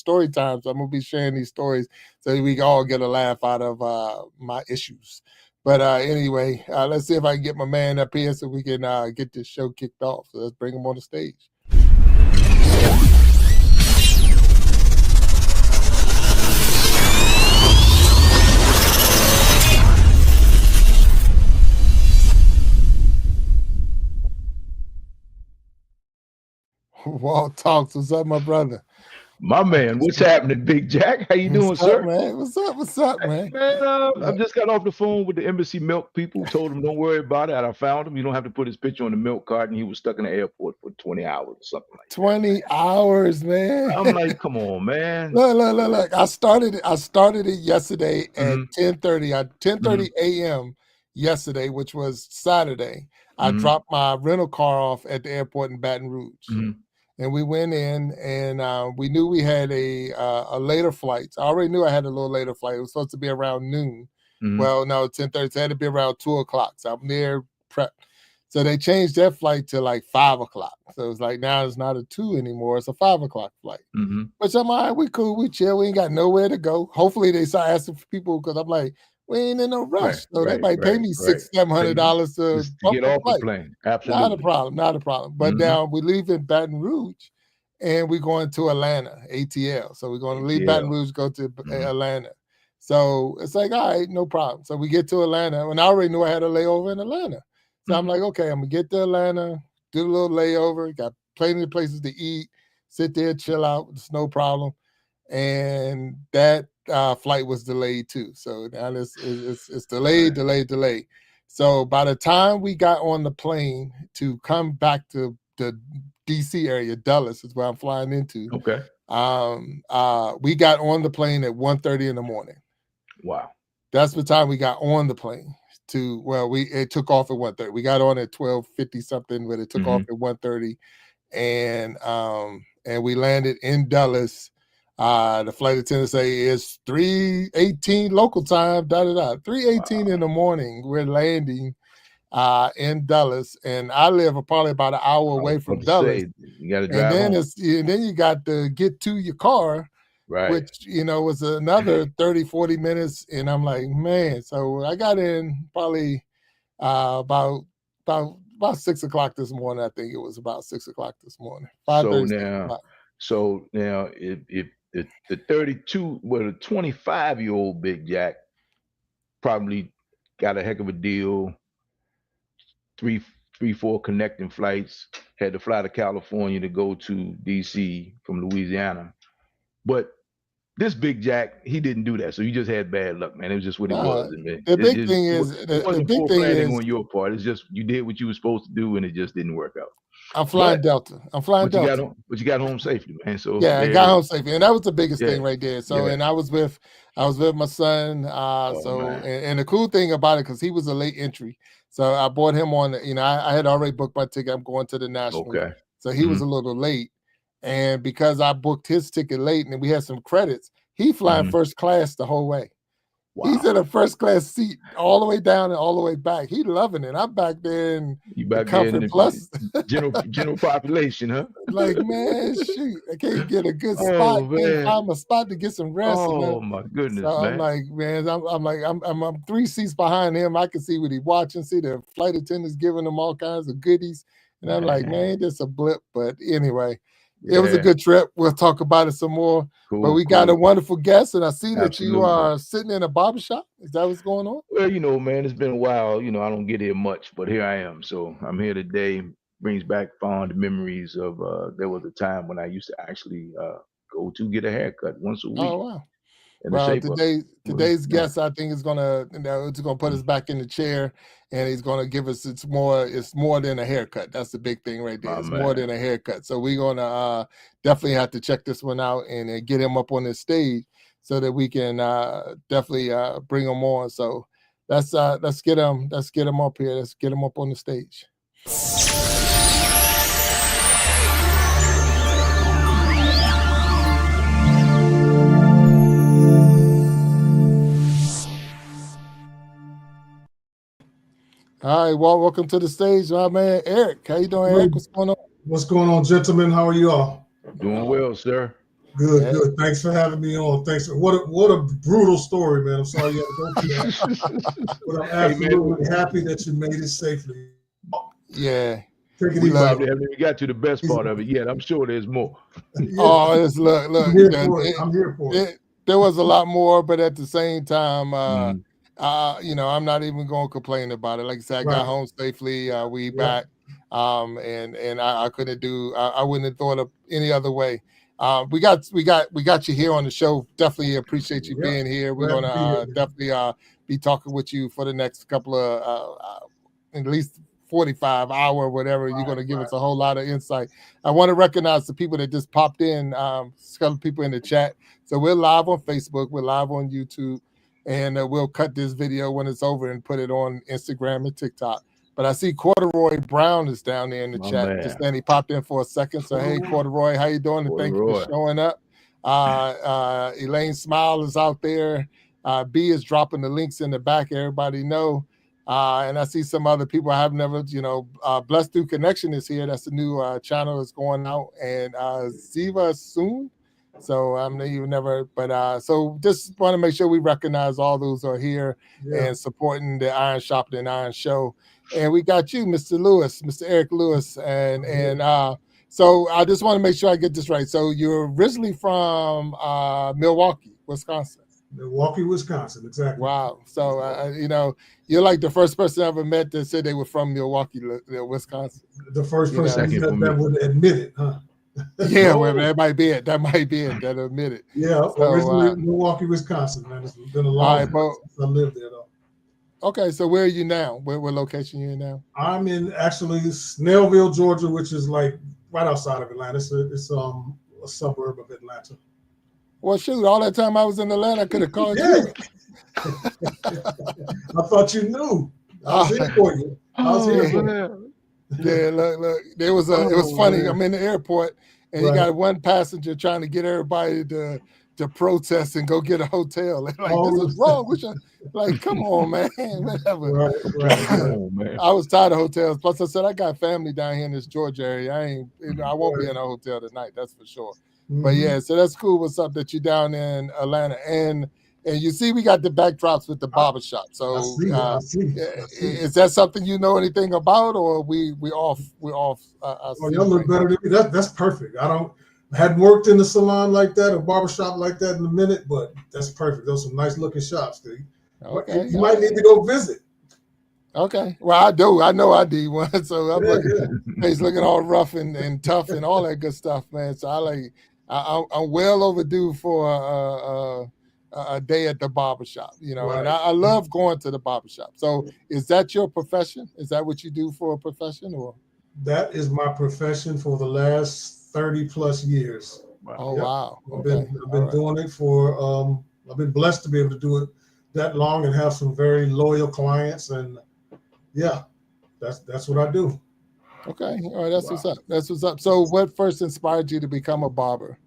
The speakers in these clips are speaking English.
story time. So I'm gonna be sharing these stories so we can all get a laugh out of my issues. But anyway, let's see if I can get my man up here so we can get this show kicked off. So let's bring him on the stage. Walt Talks. What's up, my brother? My man, what's happening, Big Jack? How you doing, sir? Man? What's up, man? Man, I just got off the phone with the embassy milk people. Told him don't worry about it. I found him. You don't have to put his picture on the milk cart, and he was stuck in the airport for 20 hours or something like that. 20 hours, man. I'm like, come on, man. Look. I started it yesterday at 10:30 a.m. yesterday, which was Saturday. I dropped my rental car off at the airport in Baton Rouge. And we went in, and we knew we had a later flight. I already knew I had a little later flight. It was supposed to be around noon. Well, no, 10:30. So it had to be around 2 o'clock. So I'm there prep. So they changed their flight to like 5 o'clock. So it's like now it's not a 2 anymore. It's a 5 o'clock flight. Which I'm all right, we cool, we chill. We ain't got nowhere to go. Hopefully they start asking for people because I'm like, we ain't in no rush. So they might pay me $600-$700 to get off the plane. Absolutely. Not a problem. But now we leave in Baton Rouge and we're going to Atlanta, ATL. So we're going to leave Baton Rouge, go to Atlanta. So it's like, all right, no problem. So we get to Atlanta, and I already knew I had a layover in Atlanta. So I'm like, okay, I'm going to get to Atlanta, do a little layover, got plenty of places to eat, sit there, chill out. It's no problem. And that flight was delayed too. So now it's delayed. So by the time we got on the plane to come back to the DC area, Dulles is where I'm flying into. Okay. We got on the plane at 1:30 in the morning. Wow. That's the time we got on the plane it took off at 1:30. We got on at 12:50 something, but it took off at 1:30. And we landed in Dulles. The flight attendant say it's 3:18 local time, 3:18 in the morning. We're landing in Dulles, and I live probably about an hour away from Dulles. You got to drive and then you got to get to your car, which was another 30-40 minutes. And I'm like, man. So I got in probably about 6 o'clock this morning. I think it was about 6 o'clock this morning. So now if the 25-year-old Big Jack probably got a heck of a deal, 3-4 connecting flights, had to fly to California to go to DC from Louisiana. But this Big Jack, he didn't do that. So you just had bad luck, man. It was just what it was. The big thing is on your part. It's just you did what you were supposed to do, and it just didn't work out. I'm flying Delta. But you got home safely, man. So I got home safely, and that was the biggest thing right there. So and I was with my son. And the cool thing about it, because he was a late entry, so I brought him on. I had already booked my ticket. I'm going to the National. Okay. So he was a little late, and because I booked his ticket late, and we had some credits, he flying first class the whole way. Wow. He's in a first class seat all the way down and all the way back. He loving it. I'm back there in Comfort Plus. General population, huh? Like, man, shoot, I can't get a good spot. Can't find a spot to get some rest. Oh my goodness, so man. I'm like, man, I'm 3 seats behind him. I can see what he's watching. See the flight attendants giving him all kinds of goodies, and I'm like, man, this a blip. But anyway. It was a good trip. We'll talk about it some more. But we got a wonderful guest, and I see that you are sitting in a barbershop. Is that what's going on? Well, man, it's been a while. I don't get here much, but here I am. So I'm here today. Brings back fond memories of there was a time when I used to actually go to get a haircut once a week. Oh, wow. Well, today's guest, I think, is gonna put us back in the chair, and he's gonna give us it's more than a haircut. That's the big thing right there. It's more than a haircut. So we're gonna definitely have to check this one out and get him up on the stage so that we can definitely bring him on. So let's get him up here. Let's get him up on the stage. All right, well, welcome to the stage, my man, Eric. How you doing, Eric? What's going on? What's going on, gentlemen? How are you all? Doing well, sir. Good, Yeah. good. Thanks for having me on. Thanks. What a brutal story, man. I'm sorry you had to go through that. But I'm absolutely happy that you made it safely. Yeah. Take it We easy. probably haven't even got to the best part of it yet. I'm sure there's more. Yeah, Oh, it's look. I'm here for it. I'm here for it. There was a lot more, but at the same time, Mhm. you know, I'm not even going to complain about it. Like I said, I got Right. home safely. We Yeah. back, and I couldn't do. I wouldn't have thought of any other way. We got you here on the show. Definitely appreciate you Yep. being here. We're Glad gonna to be here, man. definitely be talking with you for the next couple of at least 45 hour, whatever. You're going to give us a whole lot of insight. I want to recognize the people that just popped in, some people in the chat. So we're live on Facebook, we're live on YouTube, and we'll cut this video when it's over and put it on Instagram and TikTok. But I see Corduroy Brown is down there in the chat. Man. Just then he popped in for a second. So hey, Corduroy, how you doing? And thank you for showing up. Elaine Smile is out there. B is dropping the links in the back. Everybody know. And I see some other people I have never, you know, Blessed Through Connection is here. That's a new channel that's going out. And Ziva soon. So I'm even never, but so just want to make sure we recognize all those who are here and supporting the Iron Sharpening Iron Show. And we got you, Mr. Lewis, Mr. Eric Lewis. And so I just want to make sure I get this right. So you're originally from Milwaukee, Wisconsin. Milwaukee, Wisconsin, exactly. Wow. So, you know, you're like the first person I ever met that said they were from Milwaukee, Wisconsin. The first person that would admit it, huh? Yeah, well, that might be it. That might be it. That admit it. Yeah, so, originally Milwaukee, Wisconsin, man. It's been a long time since I lived there, though. Okay, so where are you now? Where location you in now? I'm in actually Snellville, Georgia, which is like right outside of Atlanta. It's a suburb of Atlanta. Well, shoot, all that time I was in Atlanta, I could have called you. I thought you knew. I was here for you. Yeah, look. It was funny. Man. I'm in the airport, and you got one passenger trying to get everybody to protest and go get a hotel. Like, this is wrong. Like, come on, man. Whatever. Right. I was tired of hotels. Plus, I said I got family down here in this Georgia area. I won't be in a hotel tonight. That's for sure. Mm-hmm. But yeah, so that's cool. What's up that you down in Atlanta and you see we got the backdrops with the barbershop. So I see. Is that something you know anything about, or we off? Oh, y'all look better than me. That's perfect. I hadn't worked in a salon like that, a barbershop like that in a minute, but that's perfect. Those are some nice looking shops, dude. Okay, you might need to go visit. Okay, well I do. I know I did one, so I'm looking all rough and tough and all that good stuff, man. So I'm well overdue for a day at the barbershop, you know, and I love going to the barbershop. So is that your profession? Is that what you do for a profession, or? That is my profession for the last 30 plus years. Oh, wow. I've been doing it for, I've been blessed to be able to do it that long and have some very loyal clients. And yeah, that's what I do. Okay. All right. That's what's up. That's what's up. So what first inspired you to become a barber?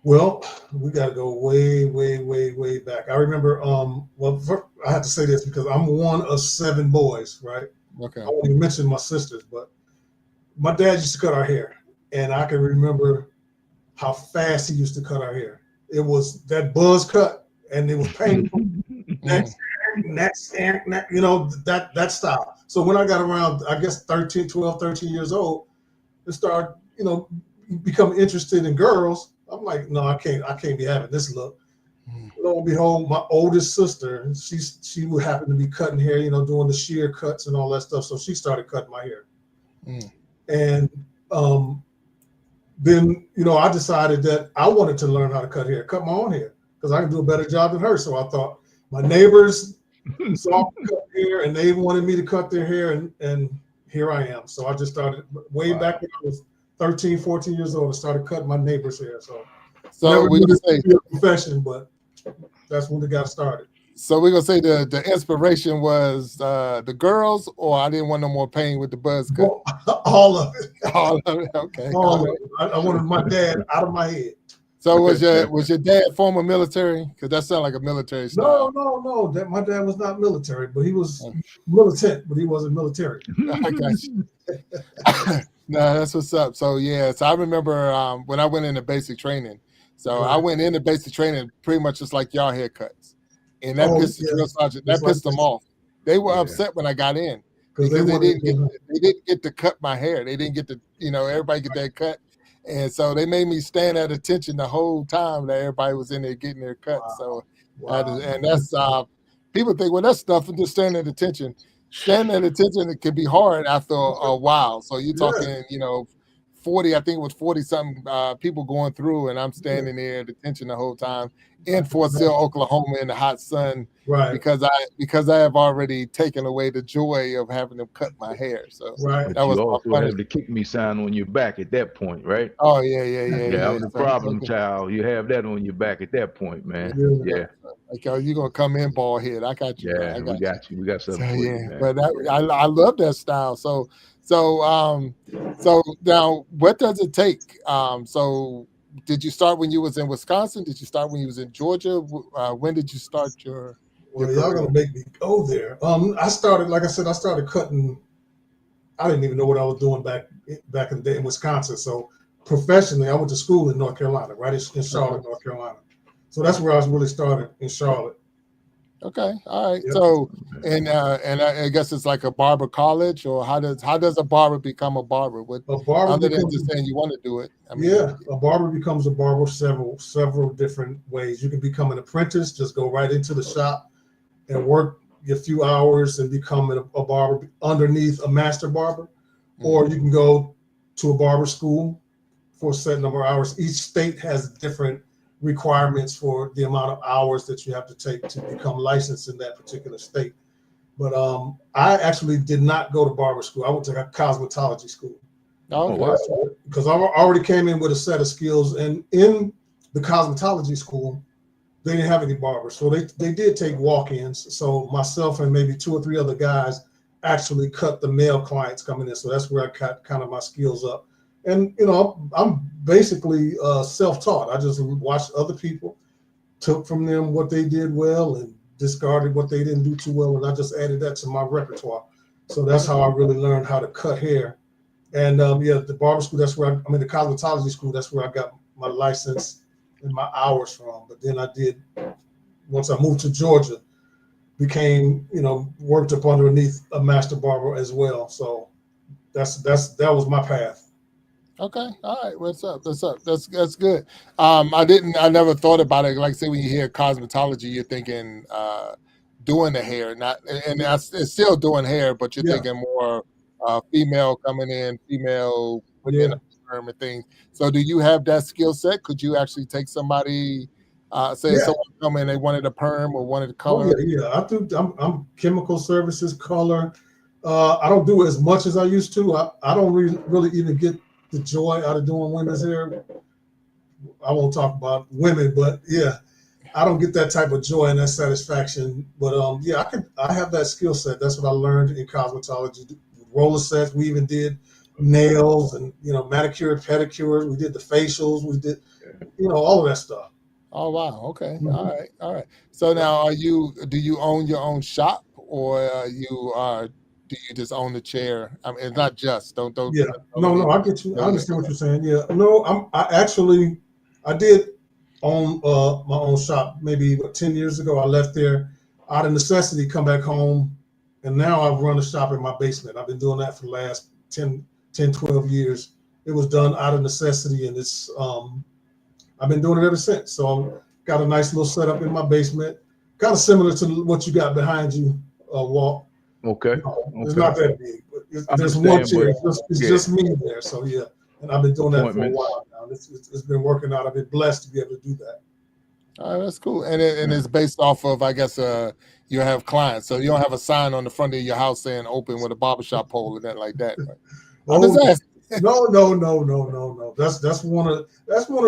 Well, we got to go way, way, way, way back. I remember, I have to say this because I'm one of 7 boys, right? Okay. I won't even mention my sisters, but my dad used to cut our hair. And I can remember how fast he used to cut our hair. It was that buzz cut and it was painful. Next, you know, that style. So when I got around, I guess 12, 13 years old, and started, you know, become interested in girls, I'm like, no, I can't be having this look. Lo and behold, my oldest sister, she would happen to be cutting hair, you know, doing the shear cuts and all that stuff. So she started cutting my hair. And then, you know, I decided that I wanted to learn how to cut my own hair, because I can do a better job than her. So I thought my neighbors saw me cut hair and they wanted me to cut their hair, and here I am. So I just started way back when I was 13, 14 years old. I started cutting my neighbor's hair. So we're gonna say a profession, but that's when it got started. So we're gonna say the inspiration was the girls, or I didn't want no more pain with the buzz cut. All of it. All of it. Okay. All of it. I wanted my dad out of my head. So was your dad former military? Because that sounds like a military style. No. My dad was not military, but he was militant, but he wasn't military. I got you. No, that's what's up. So yeah, so I remember when I went into basic training. So I went into basic training pretty much just like y'all haircuts, and that pissed the drill sergeant. That pissed them off. They were upset when I got in because they didn't get to cut my hair. They didn't get to, everybody get that cut, and so they made me stand at attention the whole time that everybody was in there getting their cut. So, and that's people think, well, that's nothing, just stand at attention. Standing at attention, it can be hard after a while. So you're talking, 40, I think it was 40 something people going through, and I'm standing there at attention the whole time in Fort Sill, Oklahoma, in the hot sun, because I have already taken away the joy of having them cut my hair. So that was you also have the kick me sign on your back at that point, right? Oh yeah. That was the problem, child. You have that on your back at that point, man. Yeah. Like, oh, you're gonna come in bald head. I got you. Yeah, we got you. We got something. So, for you, man. But I love that style. So now, what does it take? So did you start when you was in Wisconsin? Did you start when you was in Georgia? When did you start your Well, y'all gonna make me go there. I started, like I said, I started cutting. I didn't even know what I was doing back in the day in Wisconsin. So professionally, I went to school in North Carolina, right in Charlotte, North Carolina. So that's where I was really started, in Charlotte. Okay, all right. Yep. So, and I guess it's like a barber college, or how does a barber become a barber? Other than just saying you want to do it. I mean, a barber becomes a barber several different ways. You can become an apprentice, just go right into the shop and work a few hours and become a barber underneath a master barber, or you can go to a barber school for a set number of hours. Each state has different requirements for the amount of hours that you have to take to become licensed in that particular state. But I actually did not go to barber school. I went to cosmetology school. Okay. Because I already came in with a set of skills, and in the cosmetology school, they didn't have any barbers. So they did take walk-ins. So myself and maybe 2 or 3 other guys actually cut the male clients coming in. So that's where I got kind of my skills up. And, I'm basically self-taught. I just watched other people, took from them what they did well and discarded what they didn't do too well. And I just added that to my repertoire. So that's how I really learned how to cut hair. And the barber school, that's where the cosmetology school, that's where I got my license and my hours from. But then once I moved to Georgia, became, worked up underneath a master barber as well. So that was my path. Okay. All right. What's up? That's good. I never thought about it. Like, say, when you hear cosmetology, you're thinking doing the hair, it's still doing hair, but you're thinking more female coming in, female putting in a perm and things. So do you have that skill set? Could you actually take somebody, someone come in, they wanted a perm or wanted a color? I'm chemical services, color. I don't do as much as I used to. I don't really even get the joy out of doing women's hair. I won't talk about women, but I don't get that type of joy and that satisfaction. But I have that skill set. That's what I learned in cosmetology. Roller sets. We even did nails and manicure, pedicure. We did the facials. We did all of that stuff. Oh wow. Okay. Mm-hmm. All right. So now, do you own your own shop, or do you just own the chair? I mean, it's not just don't. Yeah. No. I get you. I understand what you're saying. Yeah. No. I did own my own shop maybe 10 years ago. I left there out of necessity, come back home, and now I run a shop in my basement. I've been doing that for the last 10, 12 years. It was done out of necessity, and it's I've been doing it ever since. So I've got a nice little setup in my basement, kind of similar to what you got behind you, Walt. Okay. It's not that big, but there's one chair. It's just me there. So and I've been doing that for a while now. It's been working out. I've been blessed to be able to do that. All right, that's cool. And it's based off of, I guess, you have clients, so you don't have a sign on the front of your house saying "open" with a barbershop pole or that like that. Right? No. That's one of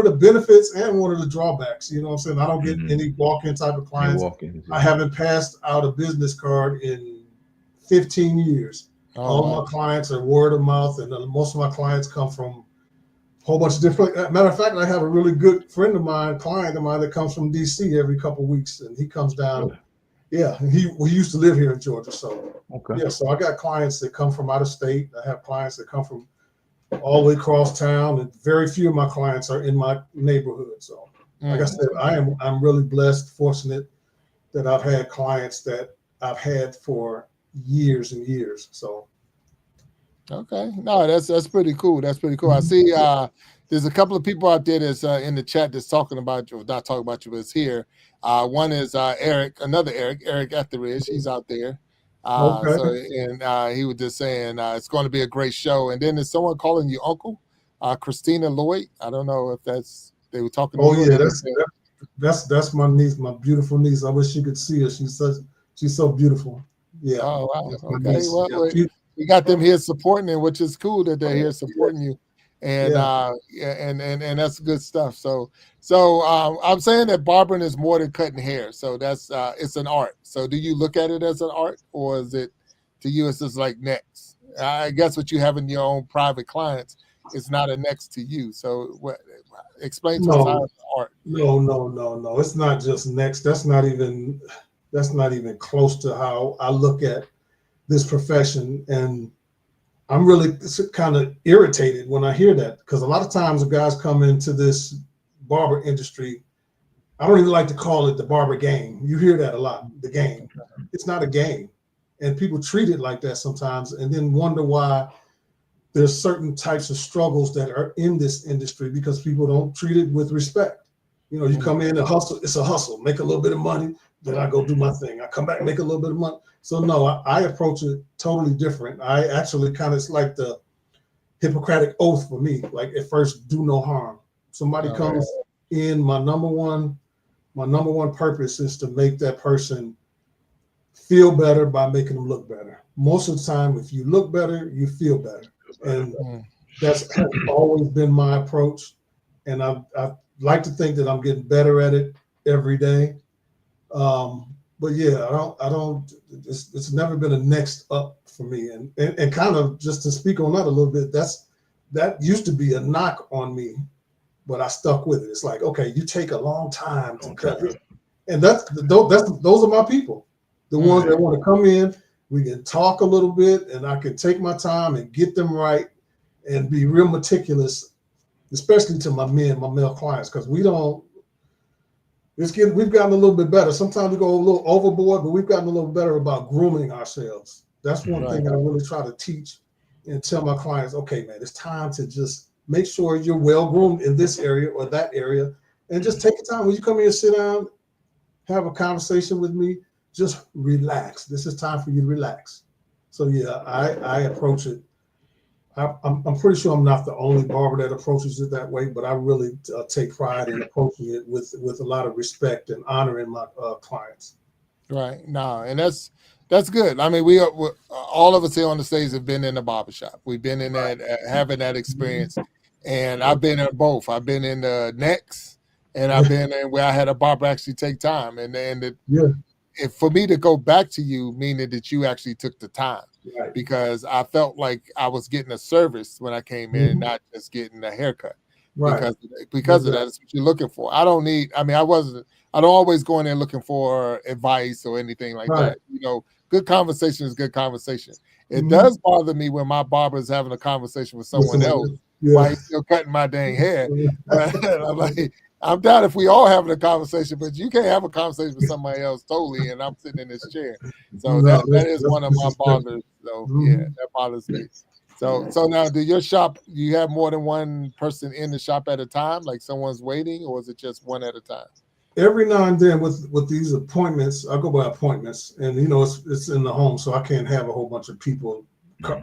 the benefits and one of the drawbacks. You know what I'm saying? I don't get any walk-in type of clients. I haven't passed out a business card in 15 years. All my clients are word of mouth, and most of my clients come from a whole bunch of different. Matter of fact, I have a really good client of mine that comes from DC every couple of weeks, and he comes down. Really? Yeah, we used to live here in Georgia, so so I got clients that come from out of state. I have clients that come from all the way across town, and very few of my clients are in my neighborhood. So, like I said, I'm really blessed, fortunate that I've had clients that I've had for years and years. So, okay, no, that's pretty cool. That's pretty cool. I see. There's a couple of people out there that's in the chat that's talking about you, or not talking about you, but it's here. One is Eric, another Eric Etheridge. He's out there. okay. So and he was just saying it's going to be a great show. And then there's someone calling you uncle, Christina Lloyd. I don't know if they were talking to Oh you. yeah, that's my niece, my beautiful niece. I wish you could see her. She's so beautiful. Yeah. Oh wow. That's my Okay. niece. Well, Yeah. we got them here supporting it, which is cool that they're here supporting you. And and that's good stuff. So I'm saying that barbering is more than cutting hair. So that's it's an art. So do you look at it as an art, or is it to you it's just like next? I guess what you have in your own private clients is not a next to you. So explain to us how it's art. No. It's not just next. That's not even close to how I look at this profession. And I'm really kind of irritated when I hear that, because a lot of times the guys come into this barber industry. I don't even like to call it the barber game. You hear that a lot, the game. It's not a game. And people treat it like that sometimes, and then wonder why there's certain types of struggles that are in this industry because people don't treat it with respect. You know, you come in and hustle. It's a hustle. Make a little bit of money. Then I go do my thing. I come back, make a little bit of money. So no, I approach it totally different. I actually kind of, it's like the Hippocratic oath for me. Like, at first, do no harm. Somebody comes in, my number one purpose is to make that person feel better by making them look better. Most of the time, if you look better, you feel better. And that's always been my approach. And I like to think that I'm getting better at it every day. But yeah, I don't, it's never been a next up for me. And kind of just to speak on that a little bit, that used to be a knock on me, but I stuck with it. It's like, okay, you take a long time to cut it. And those are my people. The ones that want to come in, we can talk a little bit and I can take my time and get them right and be real meticulous, especially to my male clients, because we've gotten a little bit better. Sometimes we go a little overboard, but we've gotten a little better about grooming ourselves. That's one thing I really try to teach and tell my clients, okay, man, it's time to just make sure you're well groomed in this area or that area, and just take your time. When you come here and sit down, have a conversation with me, just relax. This is time for you to relax. So yeah, I approach it. I'm pretty sure I'm not the only barber that approaches it that way, but I really take pride in approaching it with a lot of respect and honoring my clients. Right. No, and that's good. I mean, we're all of us here on the stage have been in the barbershop. We've been in that, having that experience, and I've been in both. I've been in the necks, and I've been in where I had a barber actually take time, if for me to go back to you, meaning that you actually took the time, because I felt like I was getting a service when I came in, not just getting a haircut. Because of that, it's what you're looking for. I don't always go in there looking for advice or anything like that. You know, good conversation is good conversation. It does bother me when my barber is having a conversation with someone else while he's still cutting my dang hair. I'm like, I'm down if we all having a conversation, but you can't have a conversation with somebody else totally, and I'm sitting in this chair. So that is one of my bothers. So yeah, that bothers me. So now, do your shop, you have more than one person in the shop at a time, like someone's waiting, or is it just one at a time? Every now and then with these appointments, I go by appointments, and you know it's in the home, so I can't have a whole bunch of people,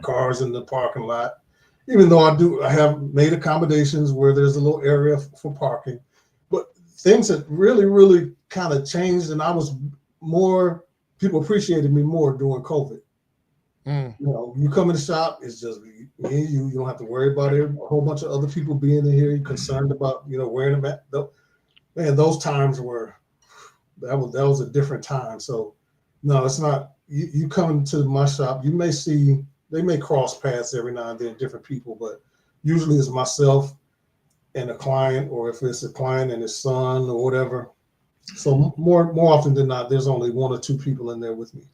cars in the parking lot. Even though I have made accommodations where there's a little area for parking, but things have really, really kind of changed, and people appreciated me more during COVID. You know, you come in the shop, it's just me and you. You don't have to worry about a whole bunch of other people being in here. You're concerned about, wearing a mask. Man, those times that was a different time. So no, it's not. You come to my shop, you may see, they may cross paths every now and then, different people, but usually it's myself and a client, or if it's a client and his son or whatever. So more often than not, there's only one or two people in there with me.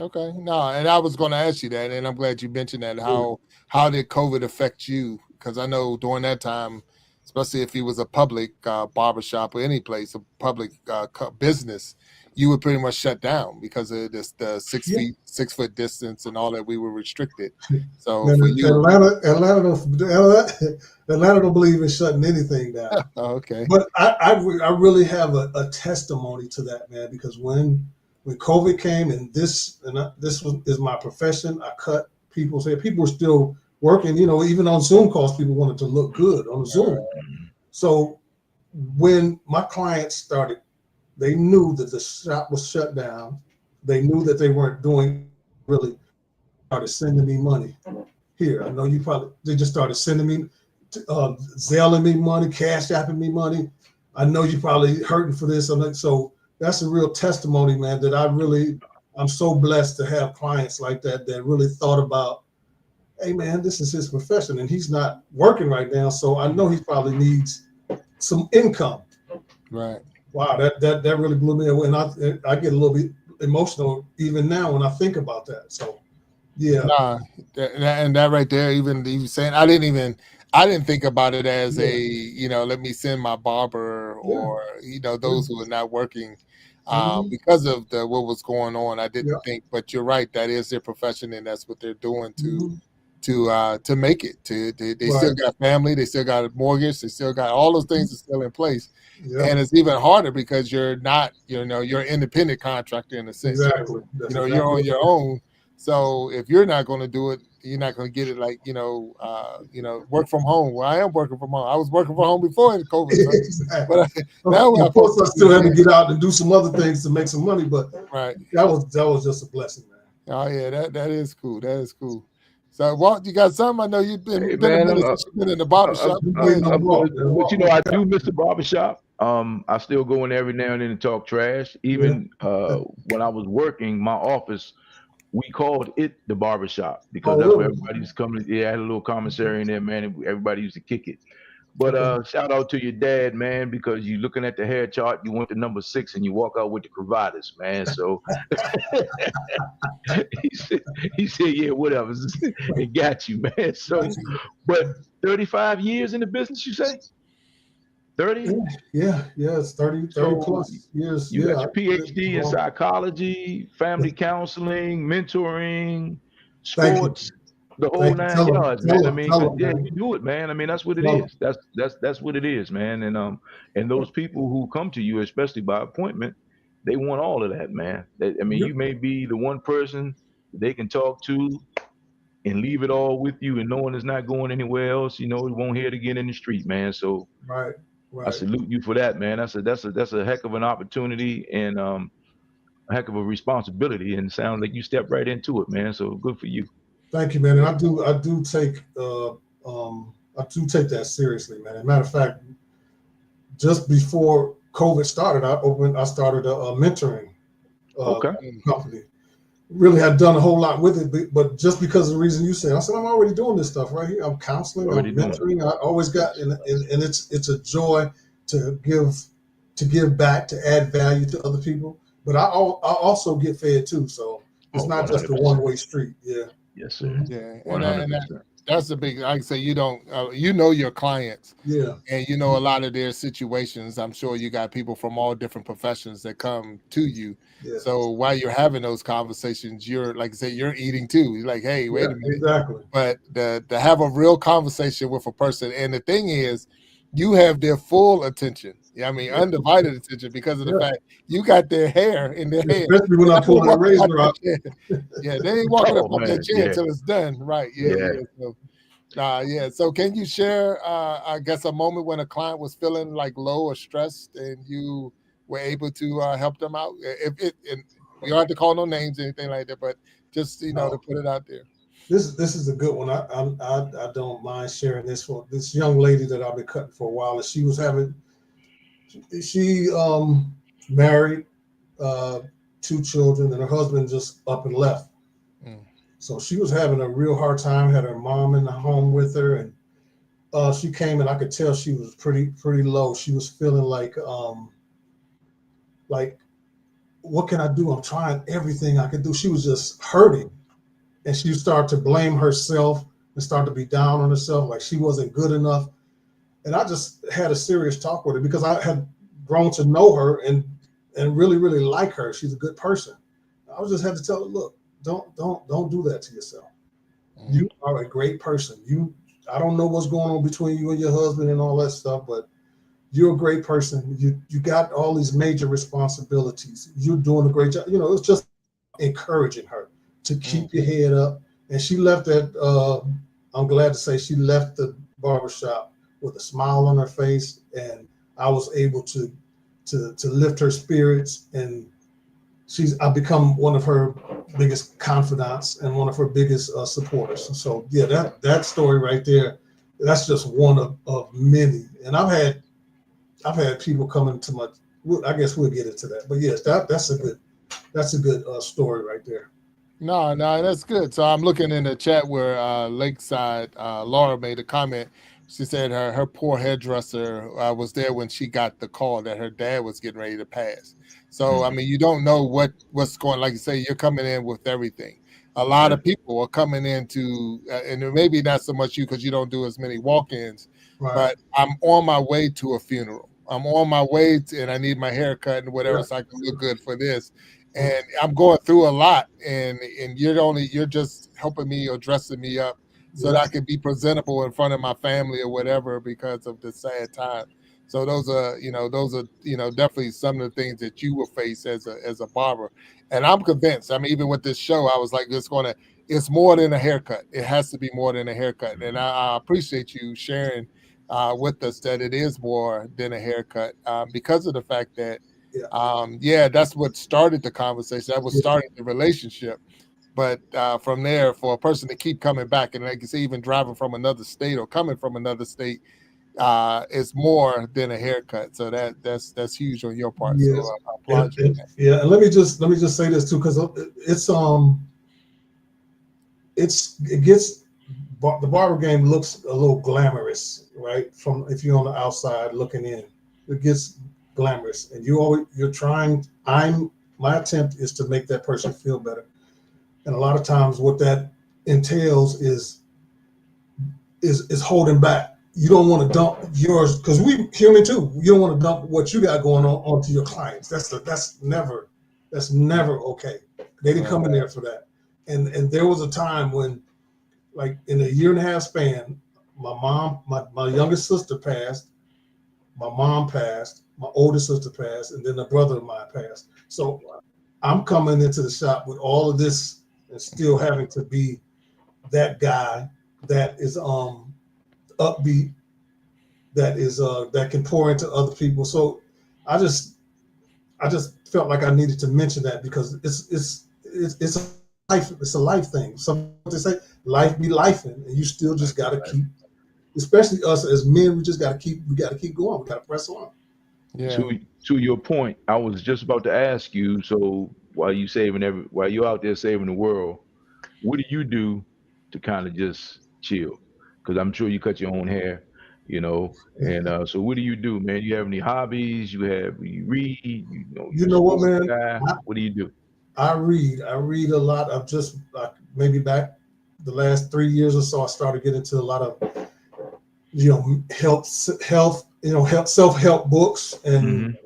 Okay, no, and I was going to ask you that, and I'm glad you mentioned that. How did COVID affect you? Because I know during that time, especially if it was a public barbershop or any place, a public business, you were pretty much shut down because of this the 6 foot distance and all that. We were restricted. So Man, for you, Atlanta don't believe in shutting anything down. okay, But I really have a testimony to that, man, because when COVID came and this is my profession, I cut people. Say people were still working, you know, even on Zoom calls, people wanted to look good on Zoom. So when my clients started, they knew that the shop was shut down. They knew that they weren't doing really. Started sending me money. Here, I know you probably. They just started sending me, Zelling me money, Cash Apping me money. I know you probably hurting for this. So that's a real testimony, man. That I'm so blessed to have clients like that really thought about, hey, man, this is his profession, and he's not working right now. So I know he probably needs some income. right. Wow, that really blew me away, and I get a little bit emotional even now when I think about that. So yeah. Nah, and that right there, even saying I didn't think about it as a, let me send my barber or those who are not working because of what was going on. I didn't think, but you're right, that is their profession and that's what they're doing to make it. They still got family, they still got a mortgage, they still got all those things are still in place. And it's even harder because you're not, you're an independent contractor in a sense. Exactly. You're on your own. So if you're not going to do it, you're not going to get it like, work from home. Well, I am working from home. I was working from home before the COVID. Exactly. But now of course, I still had to get out and do some other things to make some money. But that was just a blessing, man. Oh yeah, that is cool. That is cool. So, Walt, you got something? I know you've been a minute since you've been in the barbershop. But I do miss the barbershop. I still go in every now and then and talk trash. Even when I was working, my office, we called it the barbershop because that's where everybody's coming. Yeah, I had a little commissary in there, man, and everybody used to kick it. But shout out to your dad, man, because you looking at the hair chart, you went to number 6 and you walk out with the cravatas, man. So he said, yeah, whatever. It got you, man. So, but 35 years in the business, you say? 30? Yeah, it's 30 plus years. You got your PhD in psychology, family counseling, mentoring, sports, the whole 9 yards, man. I mean, you do it, man. I mean, that's what it is. That's what it is, man. And those people who come to you, especially by appointment, they want all of that, man. I mean, you may be the one person they can talk to and leave it all with you, and knowing it's not going anywhere else. You won't hear it again in the street, man. So I salute you for that, man. That's a heck of an opportunity and a heck of a responsibility, and it sounds like you stepped right into it, man. So good for you. Thank you, man. And I do take that seriously, man. As a matter of fact, just before COVID started, I started a mentoring company. Really had done a whole lot with it, but just because of the reason you said, I said I'm already doing this stuff right here. I'm counseling, I'm mentoring. I always got, and it's a joy to give back, to add value to other people. But I also get fed too, so it's not 100%. Just a one-way street. Yeah. Yes, sir. Yeah, and that's a big. Like I say, you don't, your clients. Yeah. And a lot of their situations. I'm sure you got people from all different professions that come to you. Yeah. So while you're having those conversations, you're like I say, you're eating too. You're like, hey, wait a minute. Exactly. But to have a real conversation with a person, and the thing is, you have their full attention. I mean, undivided attention because of the fact you got their hair in their hand. Especially when I pull the razor out. Yeah, they ain't walking up on that chair until it's done. Right. Yeah. So can you share, I guess, a moment when a client was feeling like low or stressed and you were able to help them out? And you don't have to call no names or anything like that, but just, to put it out there. This is a good one. I don't mind sharing this for this young lady that I've been cutting for a while. And she married, 2 children, and her husband just up and left. So she was having a real hard time, had her mom in the home with her, and she came and I could tell she was pretty low. She was feeling like what can I do? I'm trying everything I can do. She was just hurting. And she started to blame herself and started to be down on herself, like she wasn't good enough. And I just had a serious talk with her because I had grown to know her and really, really like her. She's a good person. I just had to tell her, look, don't do that to yourself. You are a great person. I don't know what's going on between you and your husband and all that stuff, but you're a great person. You got all these major responsibilities. You're doing a great job. You know, it's just encouraging her to keep your head up. And she left that, I'm glad to say she left the barbershop with a smile on her face. And I was able to lift her spirits. And I've become one of her biggest confidants and one of her biggest supporters. So yeah, that story right there, that's just one of many. And I've had people coming to my, I guess we'll get into that, but yes, that's a good story right there. No, that's good. So I'm looking in the chat where Lakeside Laura made a comment. She said her poor hairdresser was there when she got the call that her dad was getting ready to pass. So I mean, you don't know what's going. Like you say, you're coming in with everything. A lot of people are coming into, and maybe not so much you because you don't do as many walk-ins. Right. But I'm on my way to a funeral. I'm on my way and I need my hair cut and whatever, so I can look good for this. And I'm going through a lot, and you're just helping me or dressing me up so that I can be presentable in front of my family or whatever because of the sad time. So those are definitely some of the things that you will face as a barber. And I'm convinced. I mean, even with this show, I was like, it's more than a haircut. It has to be more than a haircut. And I appreciate you sharing with us that it is more than a haircut because of the fact that that's what started the conversation. That was starting the relationship. But from there, for a person to keep coming back, and like you say, even driving from another state or coming from another state, is more than a haircut. So that's huge on your part. Yes. So I applaud you. Yeah, and let me just say this too, because the barber game looks a little glamorous, right? From if you're on the outside looking in, it gets glamorous, and you're trying. My attempt is to make that person feel better, and a lot of times what that entails is holding back. You don't want to dump yours, because we human too. You don't want to dump what you got going on onto your clients. That's never okay. They didn't come in there for that. And there was a time when, like in a 1.5 year span, my youngest sister passed, my mom passed, my oldest sister passed, and then a brother of mine passed. So I'm coming into the shop with all of this and still having to be that guy that is upbeat, that can pour into other people. So I just felt like I needed to mention that, because it's a life thing. Some they say life be lifing, and you still just got to keep, especially us as men, we got to keep going. We got to press on. Yeah. To your point, I was just about to ask you. So while you're out there saving the world, what do you do to kind of just chill? Because I'm sure you cut your own hair, and so what do you do, man? You have any hobbies? You read? You know what, man? What do you do? I read a lot. I've just maybe back the last 3 years or so, I started getting into a lot of health, self-help books and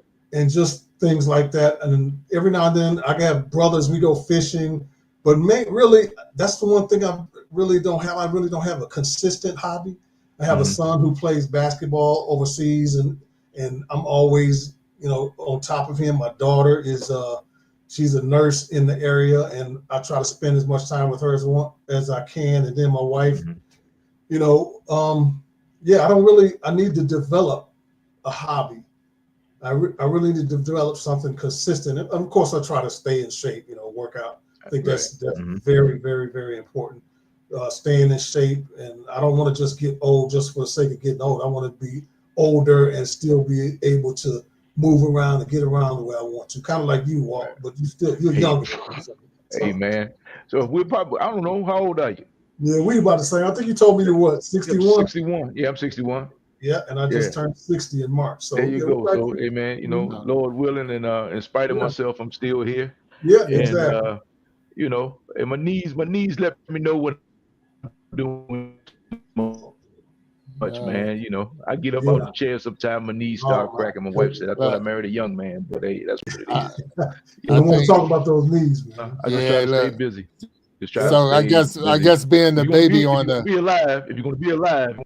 just things like that. And every now and then I got brothers, we go fishing, but really that's the one thing I really don't have. I really don't have a consistent hobby. I have a son who plays basketball overseas, and I'm always on top of him. My daughter is she's a nurse in the area, and I try to spend as much time with her as I can. And then my wife, I need to develop a hobby. I really need to develop something consistent. And of course, I try to stay in shape, work out. I think that's very, very, very important. Staying in shape, and I don't want to just get old just for the sake of getting old. I want to be older and still be able to move around and get around the way I want to, kind of like you, Walt, but you're younger. Hey, man. So we're probably, I don't know, how old are you? Yeah, we about to say, I think you told me you're what, 61? 61. Yeah, I'm 61. Yeah, and I just turned 60 in March. So there you go. So, hey man, you know, Lord willing, and in spite of myself, I'm still here. Yeah, and, exactly. You know, and my knees let me know what I'm doing much, man. You know, I get up out the chair sometimes, my knees start cracking. My wife said, I thought I married a young man, but hey, that's what it is. You don't want to talk about those knees, man. I just try to stay busy. Just try to so stay I busy. guess being the baby on the if you're gonna be alive,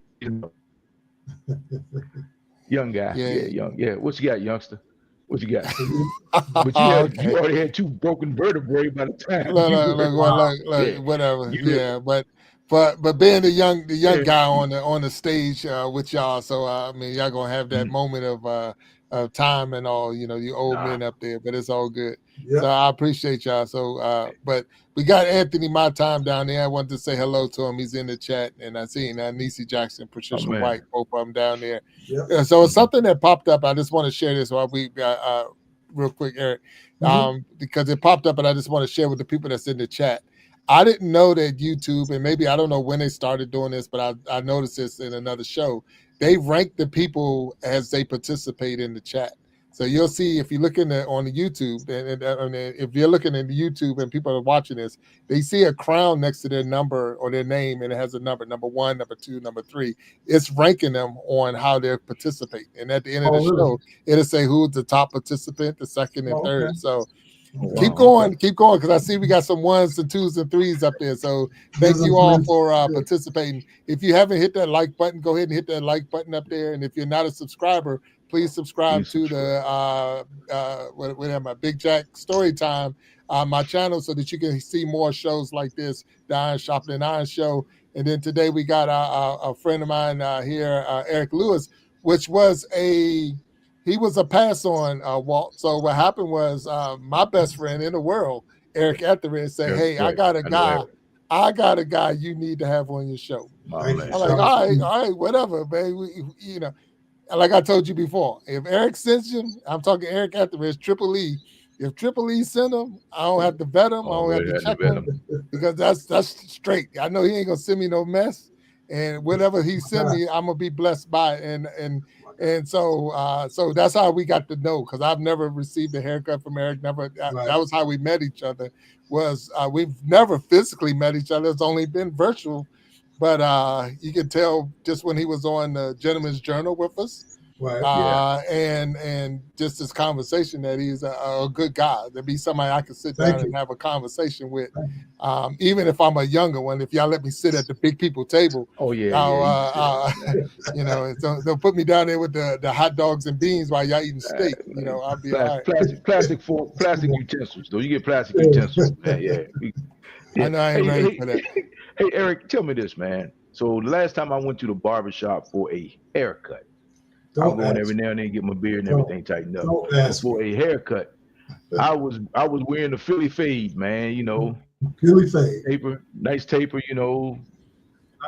young guy, young, What you got, youngster? What you got? But you already had 2 broken vertebrae by the time whatever. But being the young guy on the stage with y'all, so I mean y'all gonna have that moment of time and all, you know, you old men up there, but it's all good. So I appreciate y'all. So but we got Anthony My Time down there. I wanted to say hello to him. He's in the chat, and I seen Niecy Jackson, Patricia White, both of them down there. So it's something that popped up. I just want to share this while we real quick, Eric, because it popped up, and I just want to share with the people that's in the chat. I didn't know that YouTube, and maybe I don't know when they started doing this, but I noticed this in another show. They rank the people as they participate in the chat. So you'll see if you look on the YouTube, and if you're looking in the YouTube and people are watching this, they see a crown next to their number or their name, and it has a number 1, number 2, number 3. It's ranking them on how they participate. And at the end of the show, it'll say who's the top participant, the second and third. So keep going, because I see we got some 1s and 2s and 3s up there. So thank you all for participating. If you haven't hit that like button, go ahead and hit that like button up there. And if you're not a subscriber, please subscribe to the whatever Big Jack Storytime, my channel, so that you can see more shows like this, the Iron Sharpening Iron Show. And then today we got a friend of mine here, Eric Lewis, which was he was a pass-on, Walt. So what happened was my best friend in the world, Eric Etheridge, said, hey, I got a guy you need to have on your show. I'm like, all right, whatever, man. You know, like I told you before, if Eric sends him, I'm talking Eric Etheridge, Triple E. If Triple E send him, I don't have to vet him. I don't have to check him, because that's straight. I know he ain't gonna send me no mess, and whatever he send me, I'm gonna be blessed by it. And so so that's how we got to know, because I've never received a haircut from Eric. Never. That was how we met each other. Was we've never physically met each other. It's only been virtual. But you can tell just when he was on the Gentleman's Journal with us, and just this conversation, that he's a good guy. To be somebody I can sit down and have a conversation with, even if I'm a younger one. If y'all let me sit at the big people table, you know, they'll put me down there with the hot dogs and beans while y'all eating steak. You know, I'll be all right. Plastic utensils. Though you get plastic utensils, man. I know I ain't ready for that. Hey, Eric, tell me this, man. So the last time I went to the barbershop for a haircut, I'm going every now and then, get my beard and everything tightened up. For a haircut, I was wearing the Philly fade, man. You know, Philly fade, nice taper. You know,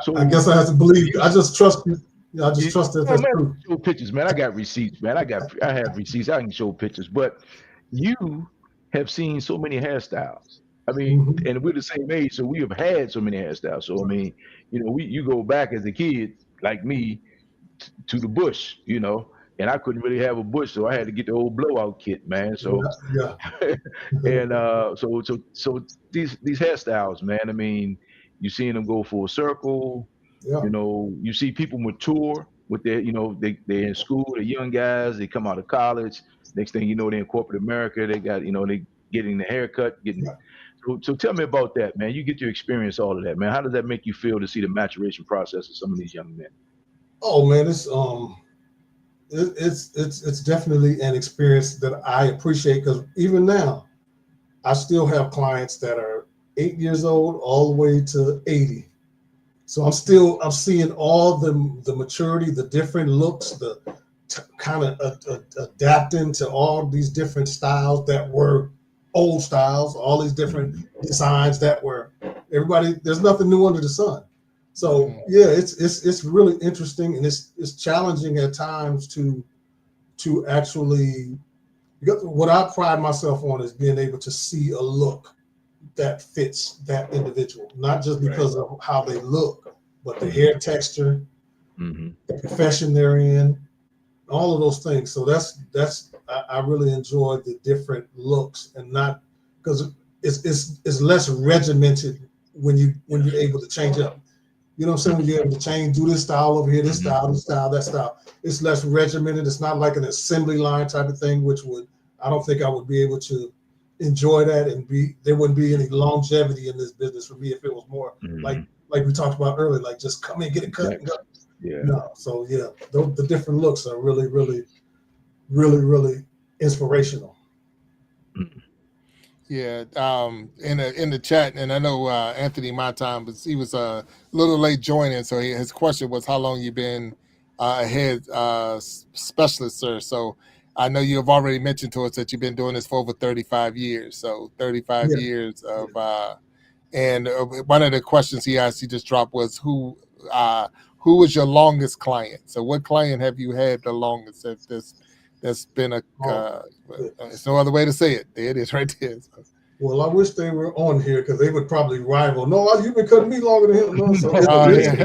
so I guess I have to believe. I just trust you. I just trust that that's true. Show pictures, man. I got receipts, man. I have receipts. I can show pictures. But you have seen so many hairstyles. I mean, and we're the same age, so we have had so many hairstyles. So I mean, you know, you go back as a kid like me to the bush, you know, and I couldn't really have a bush, so I had to get the old blowout kit, man. So and so these hairstyles, man. I mean, you seeing them go full circle. You know, you see people mature with their, you know, they're in school, they're young guys, they come out of college. Next thing you know, they're in corporate America. They got, you know, they getting the haircut, getting. So tell me about that, man. You get to experience all of that, man. How does that make you feel to see the maturation process of some of these young men? Oh man, it's definitely an experience that I appreciate, because even now, I still have clients that are 8 years old all the way to 80. So I'm seeing all the maturity, the different looks, the kind of adapting to all these different styles that were old styles, all these different designs that were everybody. There's nothing new under the sun. So yeah, it's really interesting, and it's challenging at times to actually. Because what I pride myself on is being able to see a look that fits that individual, not just because of how they look, but the hair texture, the profession they're in, all of those things. So I really enjoy the different looks, and not because it's less regimented when you're able to change up. You know what I'm saying? When you're able to change, do this style over here, this style, this style, that style. It's less regimented. It's not like an assembly line type of thing, I don't think I would be able to enjoy that, and there wouldn't be any longevity in this business for me if it was more like we talked about earlier, like just come in, get a cut, and go. Yeah. No, so yeah, the different looks are really, really, really, really inspirational. Yeah, in the chat, and I know Anthony my time, but he was a little late joining, so his question was how long you been a head specialist, sir. So I know you have already mentioned to us that you've been doing this for over 35 years. So 35 years of, and one of the questions he asked, he just dropped was who was your longest client? So what client have you had the longest? That's been it's no other way to say it. There it is right there. So. Well, I wish they were on here because they would probably rival. No, you've been cutting me longer than him. No, so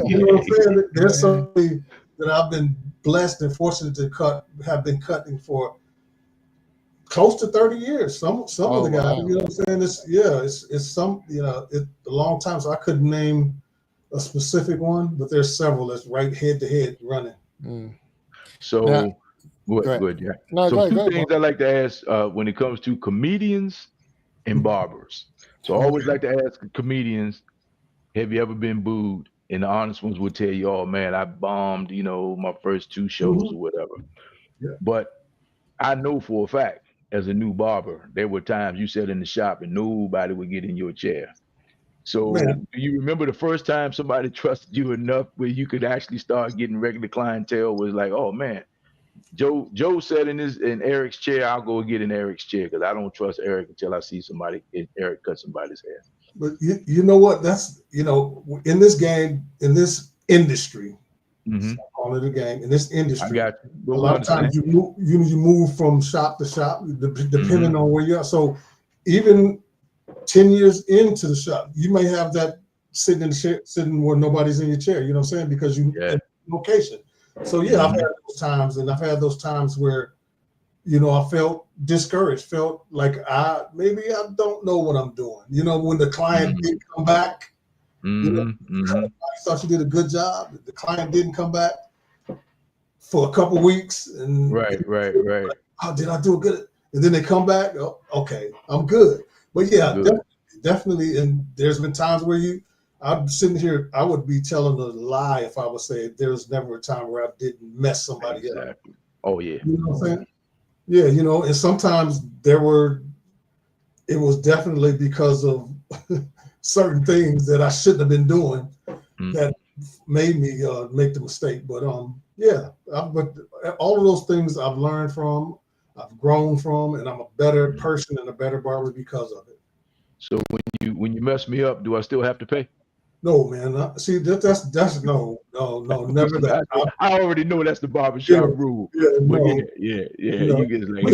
you know what I'm saying? There's somebody that I've been blessed and fortunate to have been cutting for close to 30 years. Some of the guys, you know what I'm saying? It's some, it's a long time, so I couldn't name a specific one, but there's several that's right head to head running. So. Good, yeah. No, so two things I like to ask when it comes to comedians and barbers. So I always like to ask comedians, have you ever been booed? And the honest ones would tell you, oh man, I bombed, my first 2 shows or whatever. Yeah. But I know for a fact, as a new barber, there were times you sat in the shop and nobody would get in your chair. So do you remember the first time somebody trusted you enough where you could actually start getting regular clientele? Was like, oh man, Joe said in Eric's chair, I'll go get in Eric's chair because I don't trust Eric until I see Eric cut somebody's hair. But you know what? That's, in this game, in this industry, call it a game, in this industry, a lot of times you move from shop to shop, depending on where you are. So even 10 years into the shop, you may have that sitting in the chair, sitting where nobody's in your chair, you know what I'm saying? Because you in location. So I've had those times, and I've had those times where, I felt discouraged, felt like maybe I don't know what I'm doing. When the client didn't come back, I thought you did a good job. The client didn't come back for a couple weeks, and right. Like, oh, did I do a good? And then they come back. Oh, okay, I'm good. But definitely. And there's been times where I'm sitting here, I would be telling a lie if I would say there's never a time where I didn't mess somebody up. Oh, yeah. You know what I'm saying? Yeah, and sometimes it was definitely because of certain things that I shouldn't have been doing that made me make the mistake. But but all of those things I've learned from, I've grown from, and I'm a better person and a better barber because of it. So when you mess me up, do I still have to pay? No, man. See, that's no, never that. I already know that's the barbershop rule. Yeah. You get like,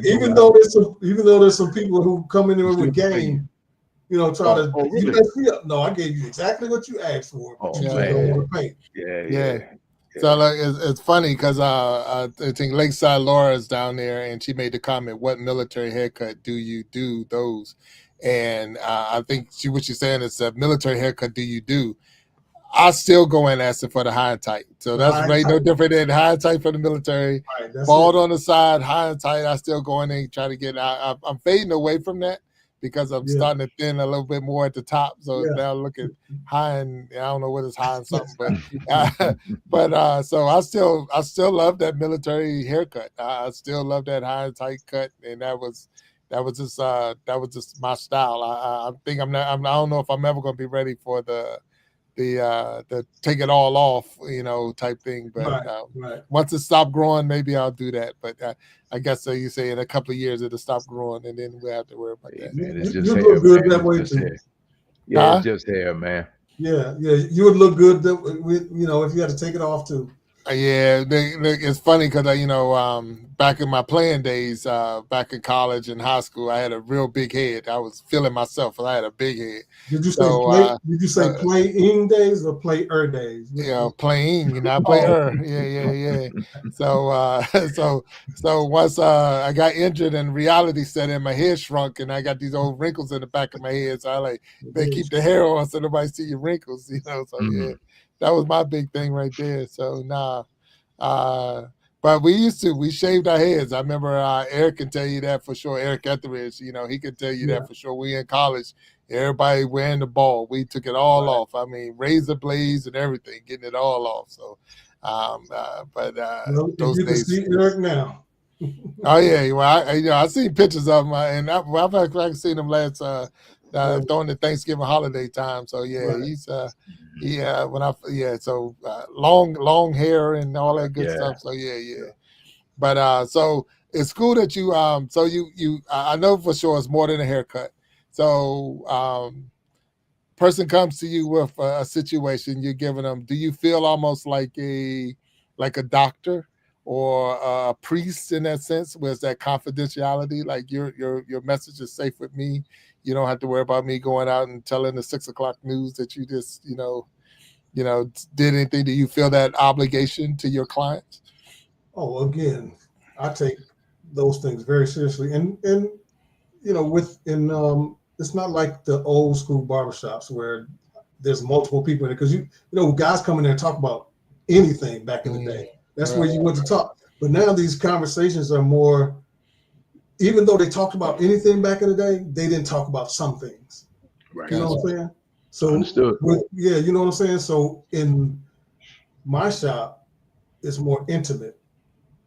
even though there's some people who come in there with game, try to you mess me up. No, I gave you exactly what you asked for. Oh, you just don't want to pay. Yeah. So it's funny because I think Lakeside Laura's down there, and she made the comment, "What military haircut do you do those?" And I think what she's saying is, a military haircut do you do? I still go in asking for the high and tight. So that's no different than high and tight for the military. Right, bald on the side, high and tight. I still go in and try to get. I'm fading away from that because I'm starting to thin a little bit more at the top. So now looking high, and I don't know what is high and something, but so I still love that military haircut. I still love that high and tight cut, and that was just my style. I think I don't know if I'm ever going to be ready for the take it all off, type thing. But once it stopped growing, maybe I'll do that. But I guess you say in a couple of years it'll stop growing, and then we'll have to worry about that. Man, it's just you hair, look good man. that way It's too. it's just hair, man. Yeah, you would look good. If you had to take it off too. Yeah, it's funny because back in my playing days, back in college and high school, I had a real big head. I was feeling myself, and I had a big head. Did you say play? Did you say playing days or player days? Yeah, playing, I play Yeah. So so once I got injured and reality set in, my head shrunk, and I got these old wrinkles in the back of my head. So they keep the hair on so nobody see your wrinkles. So yeah, that was my big thing right there. So nah. But we shaved our heads. I remember Eric can tell you that for sure. Eric Etheridge, he can tell you that for sure. We in college, everybody wearing the ball. We took it all off. I mean, razor blades and everything, getting it all off. So, those you days. Can see Eric now. Oh yeah, well, I seen pictures of him, and I've actually seen him last during the Thanksgiving holiday time. So yeah, he's so long hair and all that good stuff. So yeah. But so it's cool that you so you I know for sure it's more than a haircut. So person comes to you with a situation, you're giving them. Do you feel almost like a doctor or a priest in that sense? Where's that confidentiality? Like your message is safe with me. You don't have to worry about me going out and telling the 6 o'clock news that you just did anything. Do you feel that obligation to your clients? Oh, again, I take those things very seriously, and it's not like the old school barbershops where there's multiple people in it, because guys come in there and talk about anything back in the day. That's where you went to talk. But now these conversations are more, even though they talked about anything back in the day, they didn't talk about some things. Right. You know what I'm saying? So understood. you know what I'm saying? So in my shop, it's more intimate.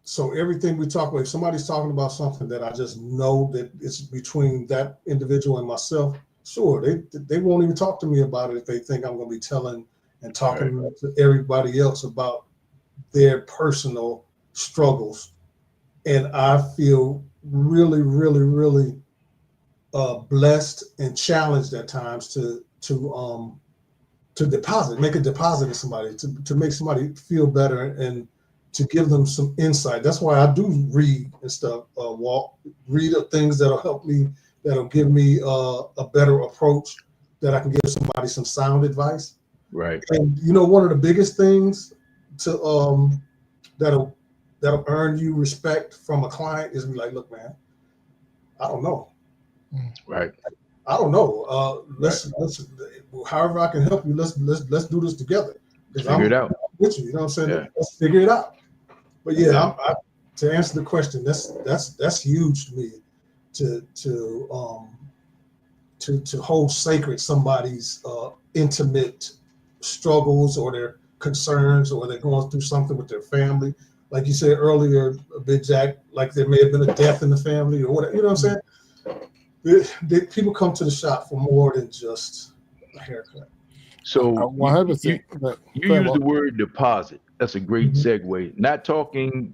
So everything we talk about, if somebody's talking about something that I just know that it's between that individual and myself, sure, they won't even talk to me about it if they think I'm going to be telling and talking to everybody else about their personal struggles. And I feel really, really, really blessed and challenged at times to make a deposit in somebody, to make somebody feel better and to give them some insight. That's why I do read and stuff, read things that'll help me, that'll give me a better approach, that I can give somebody some sound advice. Right. And one of the biggest things to that'll earn you respect from a client is be like, look, man, I don't know. Right. I don't know. Let's however I can help you, let's do this together. Figure it out. With you, you know what I'm saying? Yeah. Let's figure it out. But yeah, to answer the question, that's huge to me, to hold sacred somebody's intimate struggles or their concerns, or they're going through something with their family. Like you said earlier, Big Jack, like there may have been a death in the family or whatever. You know what I'm saying? People come to the shop for more than just a haircut. So 100%. You use the word deposit. That's a great segue. Not talking,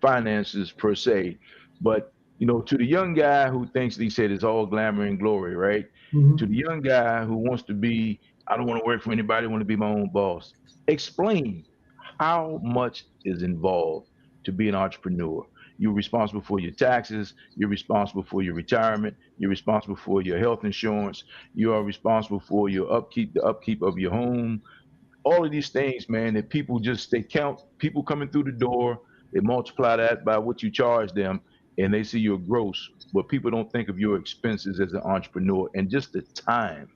finances per se, but to the young guy who thinks he said it's all glamour and glory, right? To the young guy who wants to be, I don't want to work for anybody, I want to be my own boss. Explain how much is involved to be an entrepreneur. You're responsible for your taxes. You're responsible for your retirement. You're responsible for your health insurance. You are responsible for your upkeep, the upkeep of your home. All of these things, man, that people they count people coming through the door. They multiply that by what you charge them, and they see your gross. But people don't think of your expenses as an entrepreneur and just the time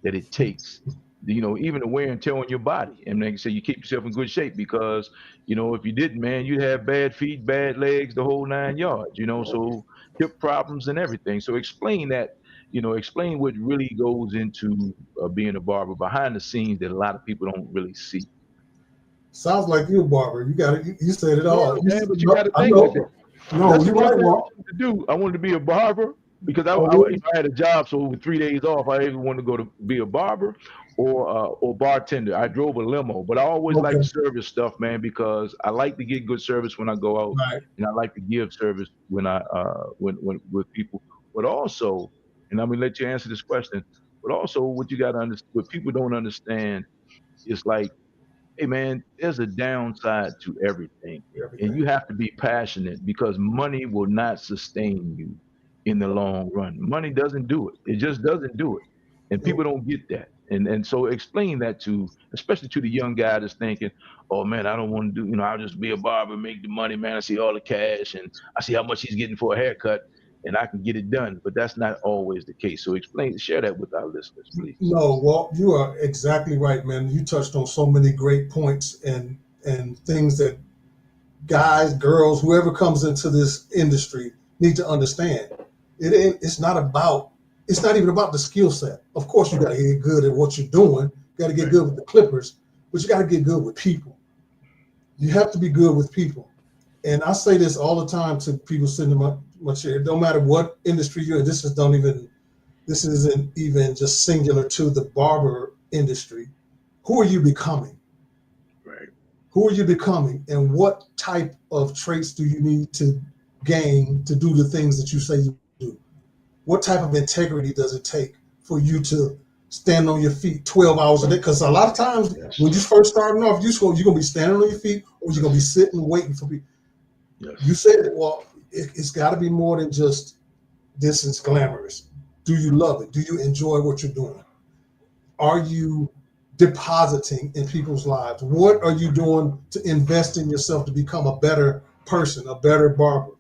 that it takes. Even the wear and tear on your body. And like I say, you keep yourself in good shape, because, if you didn't, man, you'd have bad feet, bad legs, the whole 9 yards, so hip problems and everything. So explain that, explain what really goes into being a barber behind the scenes that a lot of people don't really see. Sounds like you a barber. You got it. You said it all. Yeah, but you got to think with it. No, that's you what I right. wanted to do. I wanted to be a barber, because I had a job, so with 3 days off, I either wanted to go to be a barber or bartender. I drove a limo, but I always like service stuff, man, because I like to get good service when I go out, and I like to give service when when with people. But also, and I'm gonna let you answer this question. But also, what you got to understand, what people don't understand, is like hey man, there's a downside to everything. And you have to be passionate because money will not sustain you in the long run. Money doesn't do it. It just doesn't do it. And people don't get that. And so explain that to, especially to the young guy that's thinking, oh man, I don't want to do, I'll just be a barber, make the money, man. I see all the cash and I see how much he's getting for a haircut and I can get it done. But that's not always the case. So share that with our listeners, please. No, well, you are exactly right, man. You touched on so many great points and things that guys, girls, whoever comes into this industry need to understand. It's not even about the skill set. Of course, you got to get good at what you're doing. You got to get good with the clippers, but you got to get good with people. You have to be good with people. And I say this all the time to people sitting in my chair. It don't matter what industry you're in. This isn't even just singular to the barber industry. Who are you becoming? Right. Who are you becoming? And what type of traits do you need to gain to do the things that you say you do? What type of integrity does it take for you to stand on your feet 12 hours a day? Because a lot of times when you first starting off, you're going to be standing on your feet or you're going to be sitting waiting for people. Yes. You said it, well, it's got to be more than just this is glamorous. Do you love it? Do you enjoy what you're doing? Are you depositing in people's lives? What are you doing to invest in yourself to become a better person, a better barber?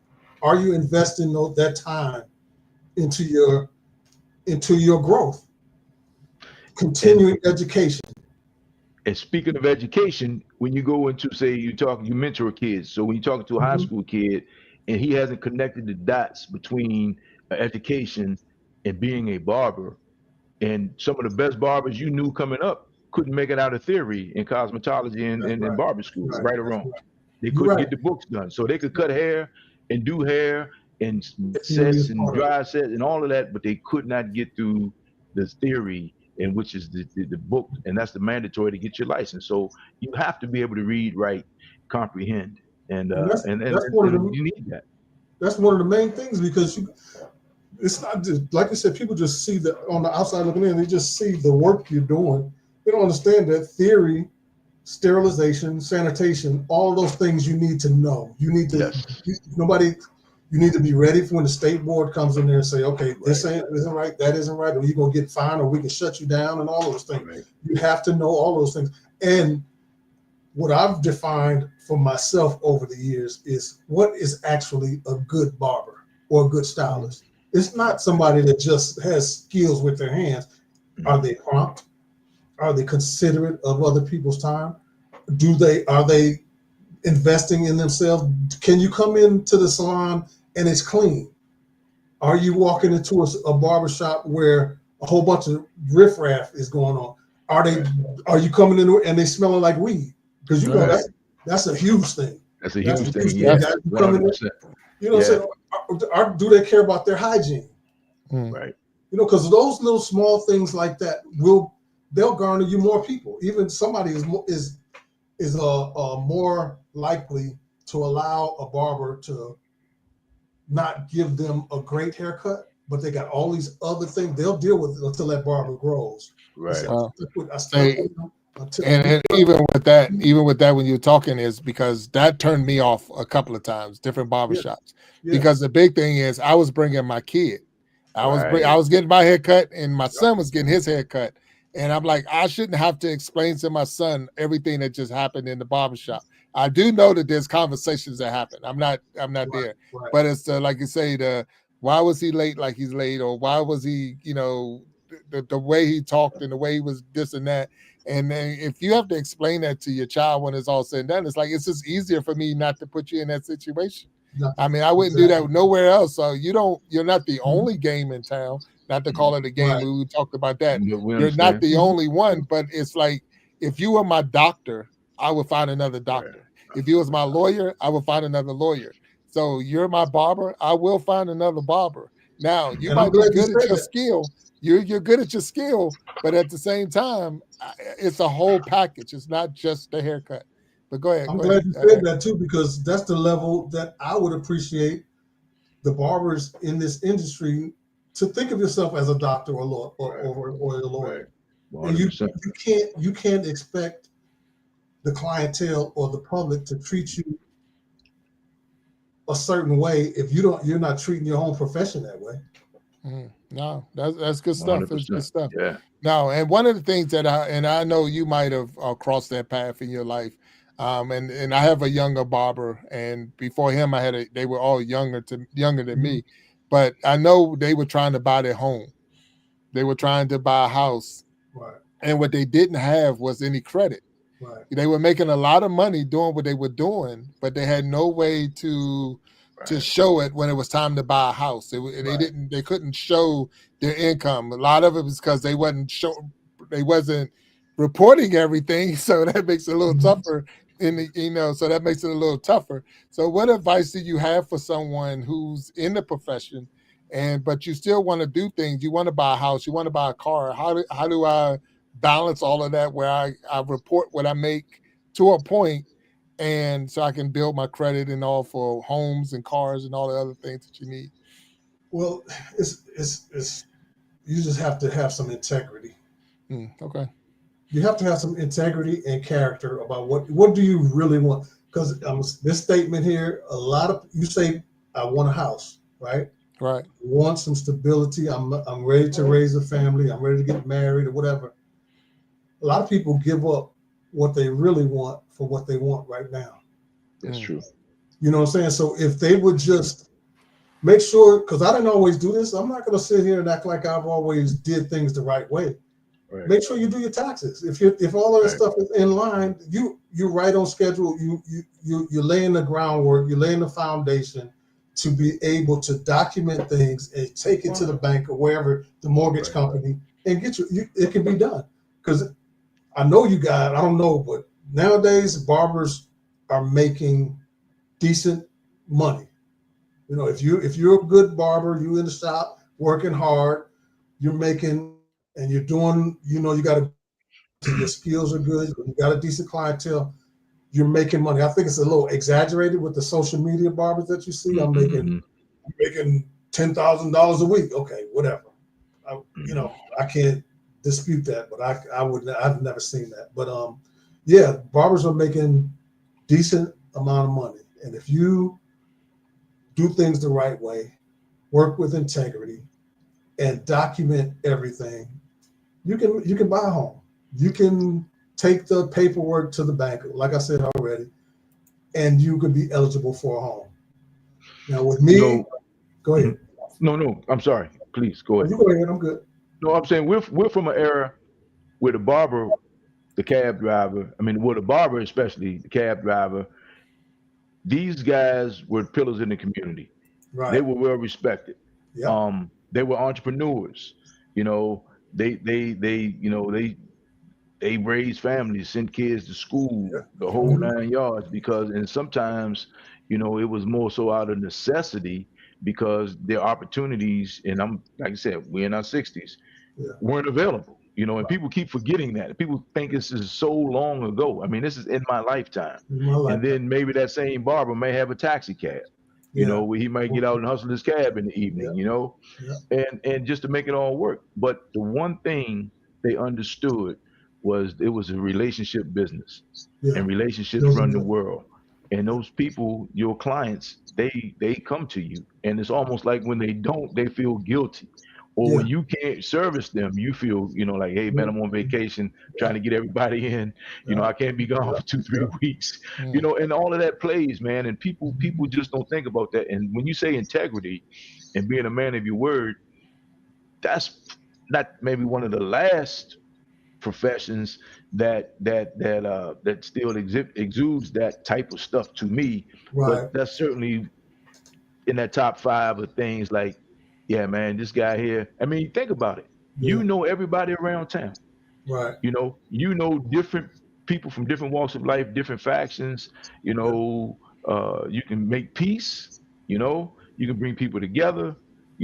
Are you investing that time into your growth? Continuing education. And speaking of education, when you go into, say, you mentor kids. So when you're talking to a high school kid and he hasn't connected the dots between education and being a barber, and some of the best barbers you knew coming up couldn't make it out of theory in cosmetology and barber school, right or wrong. They couldn't get the books done. So they could cut hair and do hair and sets and dry sets and all of that, but they could not get through the theory, and which is the book, and that's the mandatory to get your license. So you have to be able to read, write, comprehend, and you need that. That's one of the main things, because it's not just, like I said, people just see that on the outside looking in, they just see the work you're doing. They don't understand that theory, sterilization, sanitation, all of those things you need to know. You need to, you need to be ready for when the state board comes in there and say, okay, this isn't right, that isn't right, or you're going to get fined, or we can shut you down, and all those things. Right. You have to know all those things. And what I've defined for myself over the years is what is actually a good barber or a good stylist. It's not somebody that just has skills with their hands. Are they prompt? Are they considerate of other people's time? Are they investing in themselves? Can you come into the salon and it's clean? Are you walking into a barbershop where a whole bunch of riffraff is going on? Are you coming in and they smelling like weed? Because you know that's a huge thing. That's a huge thing. Yeah. You know what I'm saying? Do they care about their hygiene? Right. You know, because those little small things like that they'll garner you more people. Even somebody is more likely to allow a barber to not give them a great haircut, but they got all these other things they'll deal with until that barber grows. Right. And even with that, when you're talking, is because that turned me off a couple of times, different barbershops. Because the big thing is, I was bringing my kid. I was getting my hair cut, and my son was getting his hair cut. And I'm like, I shouldn't have to explain to my son everything that just happened in the barbershop. I do know that there's conversations that happen. I'm not there. Right. But it's like you say, why was he late like he's late? Or why was he, the way he talked and the way he was this and that. And then if you have to explain that to your child when it's all said and done, it's like, it's just easier for me not to put you in that situation. I mean, I wouldn't do that nowhere else. So you're not the only game in town, not to call it a game. We talked about that. You're not the only one, but it's like, if you were my doctor, I would find another doctor. If you was my lawyer, I would find another lawyer. So you're my barber, I will find another barber. Now, you might be good at your skill. You're good at your skill, but at the same time, it's a whole package. It's not just the haircut. But go ahead. I'm glad you said that too, because that's the level that I would appreciate the barbers in this industry to think of yourself as a doctor or a lawyer. Right. And you can't expect the clientele or the public to treat you a certain way if you're not treating your own profession that way. No, that's good stuff. 100%. It's good stuff. Yeah. No, and one of the things that I know you might have crossed that path in your life, and I have a younger barber, and before him they were all younger than me, but I know they were trying to buy their home, they were trying to buy a house, right? And what they didn't have was any credit. Right. They were making a lot of money doing what they were doing, but they had no way to show it when it was time to buy a house. They couldn't show their income. A lot of it was because they wasn't reporting everything, so that makes it a little tougher. So that makes it a little tougher. So what advice do you have for someone who's in the profession, but you still want to do things? You want to buy a house, you want to buy a car. How do I balance all of that where I report what I make to a point, and so I can build my credit and all for homes and cars and all the other things that you need? Well, it's you just have to have some integrity. Okay. You have to have some integrity and character about what do you really want? Because this statement here, a lot of you say, I want a house, right? Right. I want some stability. I'm ready to raise a family. I'm ready to get married or whatever. A lot of people give up what they really want for what they want right now. That's true. You know what I'm saying? So if they would just make sure, because I didn't always do this, I'm not going to sit here and act like I've always did things the right way. Right. Make sure you do your taxes. If all of that stuff is in line, you're right on schedule. You're laying the groundwork. You're laying the foundation to be able to document things and take it to the bank or wherever the mortgage company and get it can be done. Because I know you guys, I don't know, but nowadays barbers are making decent money. You know, if you're a good barber, you in the shop working hard, you're making and you're doing, you got your skills are good, you got a decent clientele, you're making money. I think it's a little exaggerated with the social media barbers that you see. I'm making $10,000 a week. Okay, whatever. I can't dispute that, but I've never seen that. But yeah, barbers are making decent amount of money, and if you do things the right way, work with integrity, and document everything, you can buy a home. You can take the paperwork to the bank, like I said already, and you could be eligible for a home. Now with me, go ahead. No, I'm sorry. Please go ahead. You go ahead. I'm good. No, I'm saying we're from an era where the barber, the cab driver, the barber especially, the cab driver, these guys were pillars in the community. Right. They were well respected. Yep. They were entrepreneurs. They raised families, sent kids to school, the whole 9 yards, and sometimes, it was more so out of necessity because their opportunities, and I'm like I said, we're in our 60s, weren't available, and people keep forgetting that. People think this is so long ago. This is in my lifetime. And then maybe that same barber may have a taxi cab, where he might get out and hustle his cab in the evening, and just to make it all work. But the one thing they understood was it was a relationship business, and relationships run the world. And those people, your clients, they come to you, and it's almost like when they don't, they feel guilty. Or when you can't service them, you feel, like, hey man, I'm on vacation trying to get everybody in. I can't be gone for 2-3 weeks. And all of that plays, man. And people just don't think about that. And when you say integrity and being a man of your word, that's not maybe one of the last professions that still exudes that type of stuff to me. But that's certainly in that top 5 of things. Like, yeah, man, this guy here, think about it. You know everybody around town, right? You know different people from different walks of life, different factions. You can make peace. You can bring people together.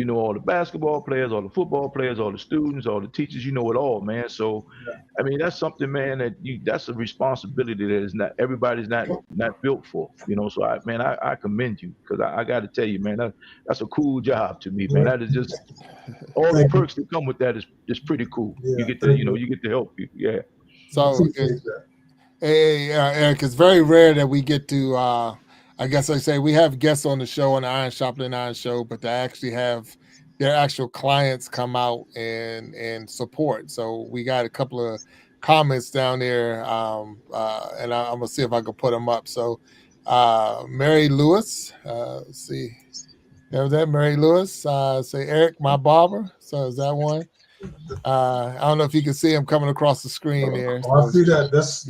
All the basketball players, all the football players, all the students, all the teachers, it all, man. So, that's something, man, that's a responsibility that is not, everybody's not built for, So I commend you, because I got to tell you, man, that's a cool job to me, man. That is just all the perks that come with that is pretty cool. You get to, you get to help people. Yeah. So Hey, Eric, it's very rare that we get to, I guess I say we have guests on the show, on the Iron Sharpening Iron Show, but they actually have their actual clients come out and support. So we got a couple of comments down there, and I'm going to see if I can put them up. So Mary Lewis, let's see. There was that Mary Lewis. Say Eric, my barber. So is that one? I don't know if you can see him coming across the screen there. I see that. That's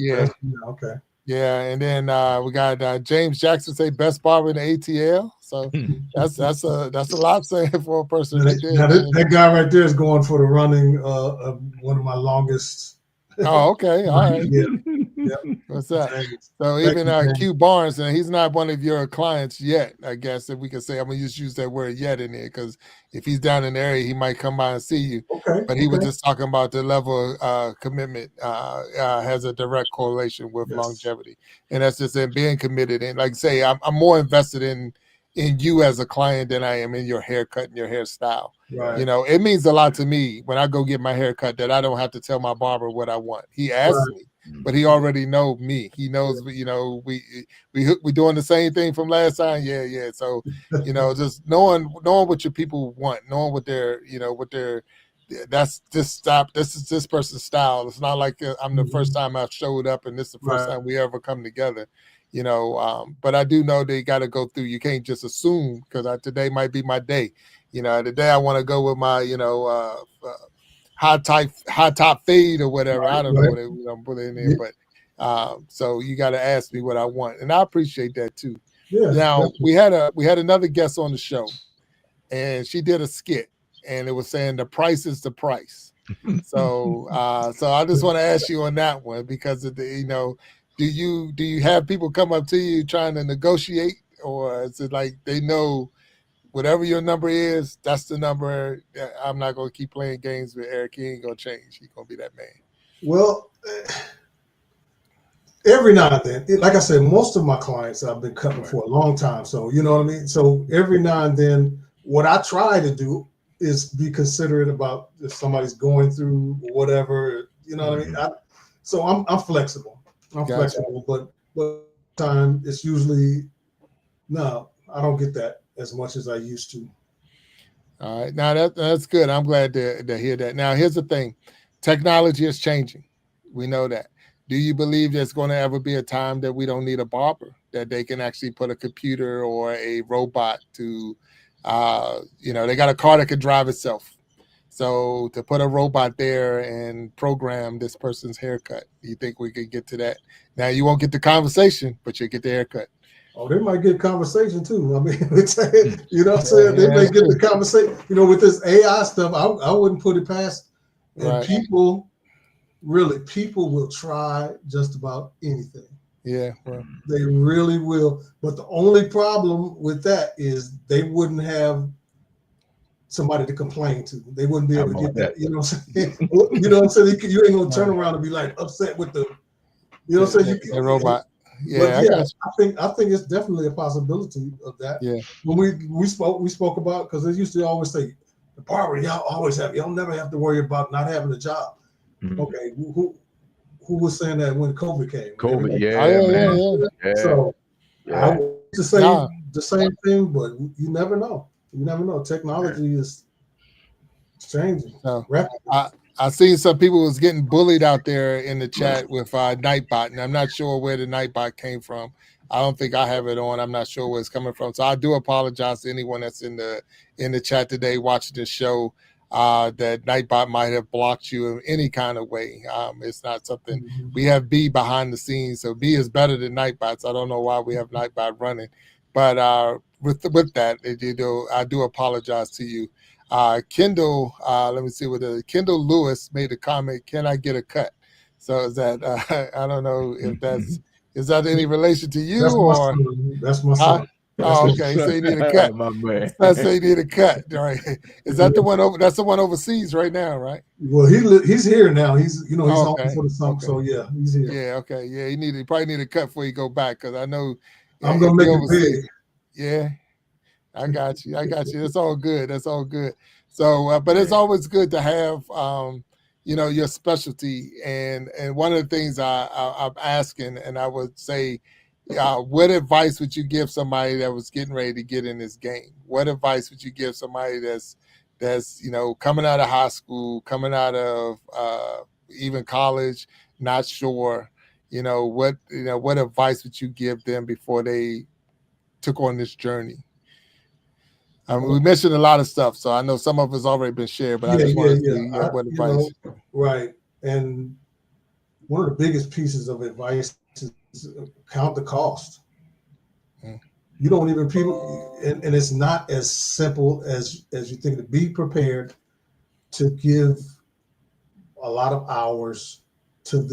okay. Yeah, and then we got James Jackson say best barber in the ATL. So that's a lot saying for a person. That guy right there is going for the running of one of my longest. Oh, okay, all right. Yeah. What's that? So even Q Barnes, and he's not one of your clients yet, I guess, if we can say. I'm gonna just use that word "yet" in there, because if he's down in the area, he might come by and see you. Okay. But he was just talking about the level of commitment has a direct correlation with longevity, and that's just in being committed. And like I say, I'm more invested in you as a client than I am in your haircut and your hairstyle. Right. You know, it means a lot to me when I go get my haircut that I don't have to tell my barber what I want. He asks me, but he already knows me. He knows, you know, we doing the same thing from last time. Yeah. So, you know, just knowing what your people want, knowing what they're, you know, what they're. That's this stop. This is this person's style. It's not like I'm the first time I showed up and this is the first time we ever come together. You know, but I do know they got to go through. You can't just assume because today might be my day. You know, today I want to go with my, you know, high top fade or whatever. I don't know what I'm putting in there, but so you got to ask me what I want, and I appreciate that too. Yeah. Now we had another guest on the show, and she did a skit, and it was saying the price is the price. So I just want to ask you on that one because of the, you know. Do you have people come up to you trying to negotiate, or is it like they know whatever your number is, that's the number? I'm not going to keep playing games with Eric. He ain't going to change. He's going to be that man. Well, every now and then, like I said, most of my clients I've been cutting for a long time. So, you know what I mean? So every now and then, what I try to do is be considerate about if somebody's going through whatever, you know what I mean? So I'm flexible. I'm flexible, but time it's usually no, I don't get that as much as I used to. All right, now that's good. I'm glad to hear that. Now here's the thing, technology is changing. We know that. Do you believe there's going to ever be a time that we don't need a barber, that they can actually put a computer or a robot to, you know, they got a car that can drive itself. So to put a robot there and program this person's haircut, do you think we could get to that? Now you won't get the conversation, but you'll get the haircut. Oh, they might get conversation too. I mean, you know what I'm saying? They may get the conversation. You know, with this AI stuff, I wouldn't put it past. And people will try just about anything. Yeah, well. They really will. But the only problem with that is they wouldn't have somebody to complain to. They wouldn't be able to get that. You know what I'm saying? You know what I'm saying? You ain't gonna turn around and be like upset with the, you know what I'm saying? The robot. Yeah, I think it's definitely a possibility of that. Yeah. When we spoke about, because they used to always say, the barber, y'all never have to worry about not having a job. Mm-hmm. Okay, who was saying that when COVID came? COVID, yeah. So I would to say the same thing, but you never know. You never know. Technology is changing rapidly. I seen some people was getting bullied out there in the chat with Nightbot, and I'm not sure where the Nightbot came from. I don't think I have it on. I'm not sure where it's coming from. So I do apologize to anyone that's in the chat today watching this show that Nightbot might have blocked you in any kind of way. It's not something we have B behind the scenes, so B is better than Nightbot. So I don't know why we have Nightbot running, but with that, I do apologize to you. Kendall, let me see what Kendall Lewis made a comment. Can I get a cut? So is that I don't know if is that any relation to you or that's my son. Oh, okay. So you need a cut. My man. So you need a cut, right? Is that the one over? That's the one overseas right now, right? Well, he's here now. He's he's on for the summer. Okay. So yeah, he's here. Yeah. Okay. Yeah. You probably need a cut before you go back because I know I'm gonna make it big. Yeah. I got you. That's all good. So, but it's always good to have, your specialty, and one of the things I'm asking, and I would say, what advice would you give somebody that was getting ready to get in this game? What advice would you give somebody that's coming out of high school, coming out of even college, not sure, what advice would you give them before they took on this journey? We mentioned a lot of stuff, so I know some of it's already been shared, but I just want to see what advice. Right. And one of the biggest pieces of advice is count the cost. You don't even and it's not as simple as you think. To be prepared to give a lot of hours to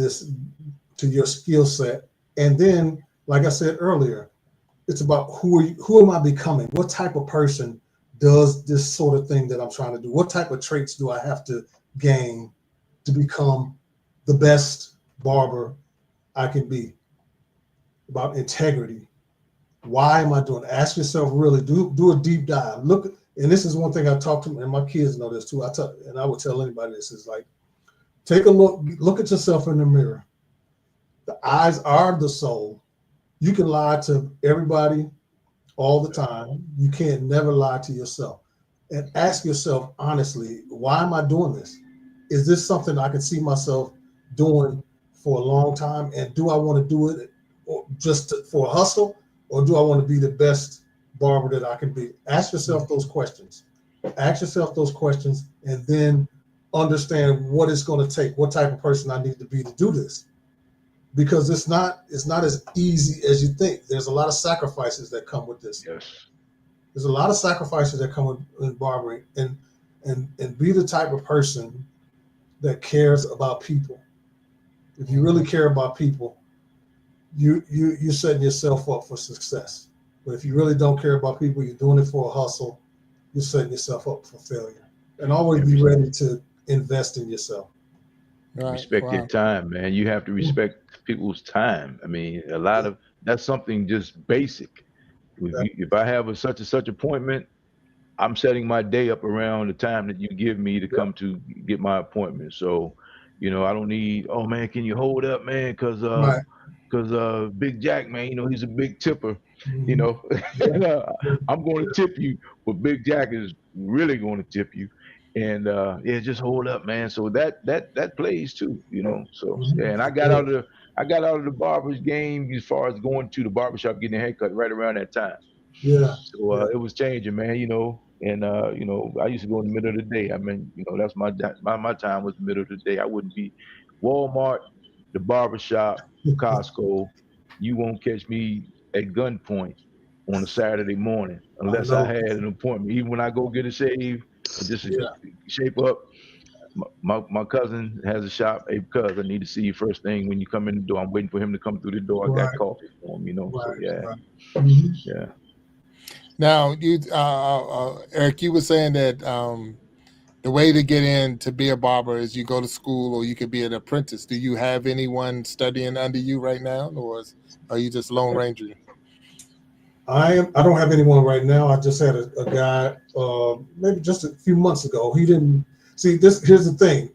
your skill set, and then, like I said earlier, it's about who am I becoming? What type of person does this sort of thing that I'm trying to do? What type of traits do I have to gain to become the best barber I can be? About integrity. Why am I doing it? Ask yourself, really, do a deep dive. Look, and this is one thing I talk to, and my kids know this too. And I would tell anybody this, is like, take a look at yourself in the mirror. The eyes are the soul. You can lie to everybody all the time. You can't never lie to yourself. And ask yourself honestly, why am I doing this? Is this something I can see myself doing for a long time? And do I want to do it just for a hustle? Or do I want to be the best barber that I can be? Ask yourself those questions. Ask yourself those questions, and then understand what it's going to take, what type of person I need to be to do this. Because it's not as easy as you think. There's a lot of sacrifices that come with this. Yes. There's a lot of sacrifices that come with barbering, and be the type of person that cares about people. If you really care about people, you're setting yourself up for success. But if you really don't care about people, you're doing it for a hustle, you're setting yourself up for failure. And always be ready to invest in yourself. Right. Respect your time, man. You have to respect people's time. I mean, that's something just basic. If I have such and such appointment, I'm setting my day up around the time that you give me to come to get my appointment. So, I don't need, oh man, can you hold up, man? Because Big Jack, man, he's a big tipper. I'm going to tip you, but Big Jack is really going to tip you. And just hold up, man. So that plays too, So and I got out of the barber's game as far as going to the barbershop getting a haircut right around that time. Yeah. So it was changing, man. And I used to go in the middle of the day. I mean, that's my time was the middle of the day. I wouldn't be Walmart, the barbershop, Costco. You won't catch me at gunpoint on a Saturday morning unless I had an appointment. Even when I go get a shave, just to shape up. My cousin has a shop. Hey, cuz, I need to see you first thing when you come in the door. I'm waiting for him to come through the door. I got coffee for him, So yeah. Now, you, Eric, you were saying that the way to get in to be a barber is you go to school, or you could be an apprentice. Do you have anyone studying under you right now, or are you just Lone Ranger? I don't have anyone right now. I just had a guy maybe just a few months ago. He didn't see this. Here's the thing.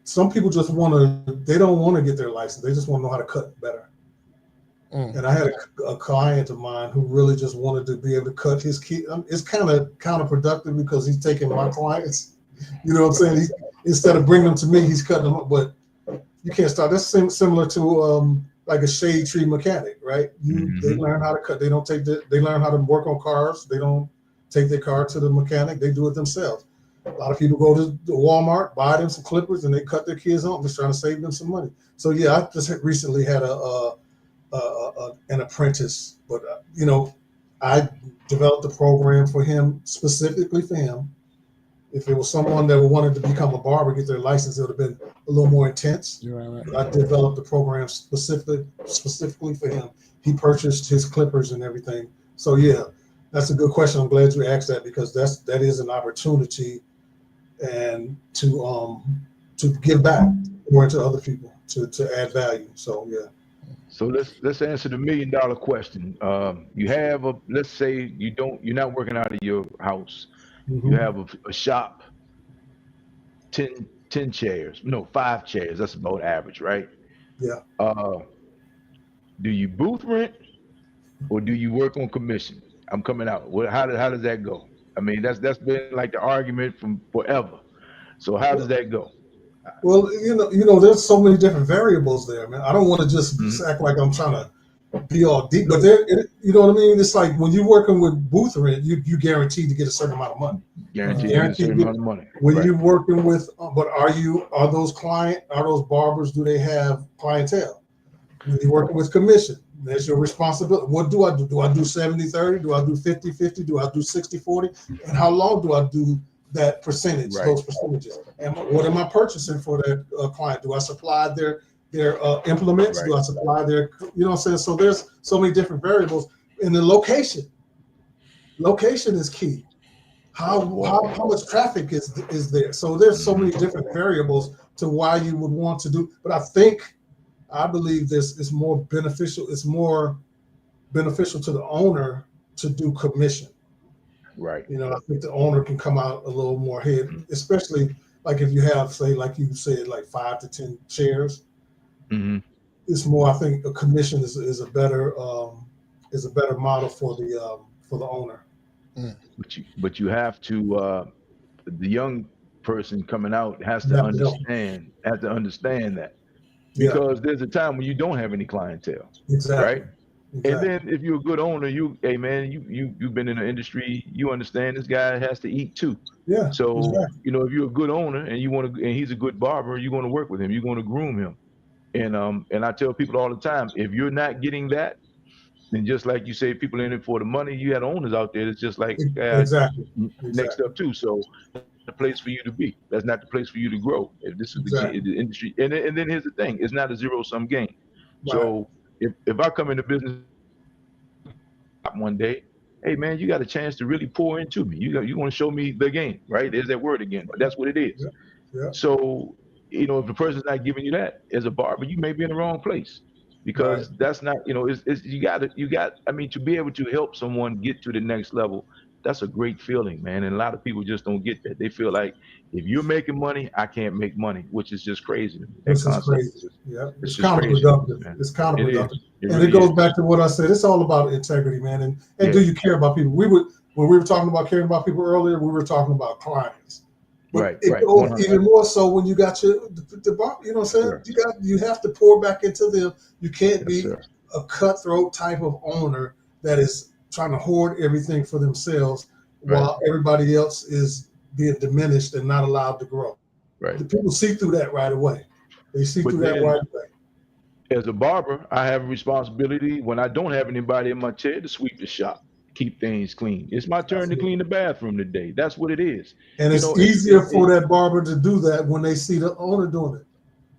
Some people just they don't want to get their license. They just want to know how to cut better. And I had a client of mine who really just wanted to be able to cut his kid. It's kind of counterproductive because he's taking my clients. You know what I'm saying? Instead of bringing them to me, he's cutting them up. But you can't start. That's similar to like a shade tree mechanic, right? They learn how to cut. They learn how to work on cars. They don't take their car to the mechanic. They do it themselves. A lot of people go to Walmart, buy them some clippers, and they cut their kids on. Just trying to save them some money. So yeah, I just recently had an apprentice, but I developed a program for him, specifically for him. If it was someone that wanted to become a barber, get their license, it would have been a little more intense. Right. I developed a program specifically for him. He purchased his clippers and everything. So yeah, that's a good question. I'm glad you asked that, because that is an opportunity, and to give back more to other people, to add value. So yeah. So let's answer the $1 million question. You have let's say you're not working out of your house. You have a shop, 10 10 chairs, no, 5 chairs. That's about average, right? Yeah. Do you booth rent or do you work on commission? I'm coming out. How does that go? I mean, that's been like the argument from forever. So how does that go? Well, there's so many different variables there, man. I don't want to just act like I'm trying to be all deep, but you know what I mean? It's like when you're working with booth rent, you guaranteed to get a certain amount of money. Guaranteed to get a certain amount of money. When you're working with, but are those barbers, do they have clientele? When you're working with commission, that's your responsibility. What do I do? Do I do 70-30? Do I do 50-50? Do I do 60-40? And how long do I do that percentage, those percentages? And what am I purchasing for that client? Do I supply their implements? Do I supply their, you know what I'm saying? So there's so many different variables. In the location is key. How much traffic is there? So there's so many different variables to why you would want to do. But I believe this is more beneficial. It's more beneficial to the owner to do commission. Right. I think the owner can come out a little more ahead, especially like if you have, say, like you said, like 5 to 10 chairs. It's more. I think a commission is a better model for the owner. But you have to. The young person coming out has to understand that. Because there's a time when you don't have any clientele, right? Exactly. And then if you're a good owner, you've been in the industry, you understand this guy has to eat too. Yeah. So if you're a good owner and and he's a good barber, you're going to work with him, you're going to groom him, and I tell people all the time, if you're not getting that, then just like you say, people in it for the money. You had owners out there that's just like next up too. So the place for you to be. That's not the place for you to grow. If this is the industry, and then here's the thing: it's not a zero-sum game. Right. So if I come into business one day, hey man, you got a chance to really pour into me. You want to show me the game, right? There's that word again, but that's what it is. Yeah. So if the person's not giving you that as a barber, you may be in the wrong place. Because that's not, it's you got. I mean, to be able to help someone get to the next level, that's a great feeling, man. And a lot of people just don't get that. They feel like if you're making money, I can't make money, which is just crazy. This is crazy. It's counterproductive. It's counterproductive. And it goes back to what I said. It's all about integrity, man. And do you care about people? When we were talking about caring about people earlier, we were talking about clients. But it goes even more so when you got the bar, you know what I'm saying? Sure. You have to pour back into them. You can't be a cutthroat type of owner that is trying to hoard everything for themselves while everybody else is being diminished and not allowed to grow. Right. The people see through that right away. They see through that right away. As a barber, I have a responsibility when I don't have anybody in my chair to sweep the shop. Keep things clean. It's my turn to clean the bathroom today. That's what it is. And it's easier for that barber to do that when they see the owner doing it.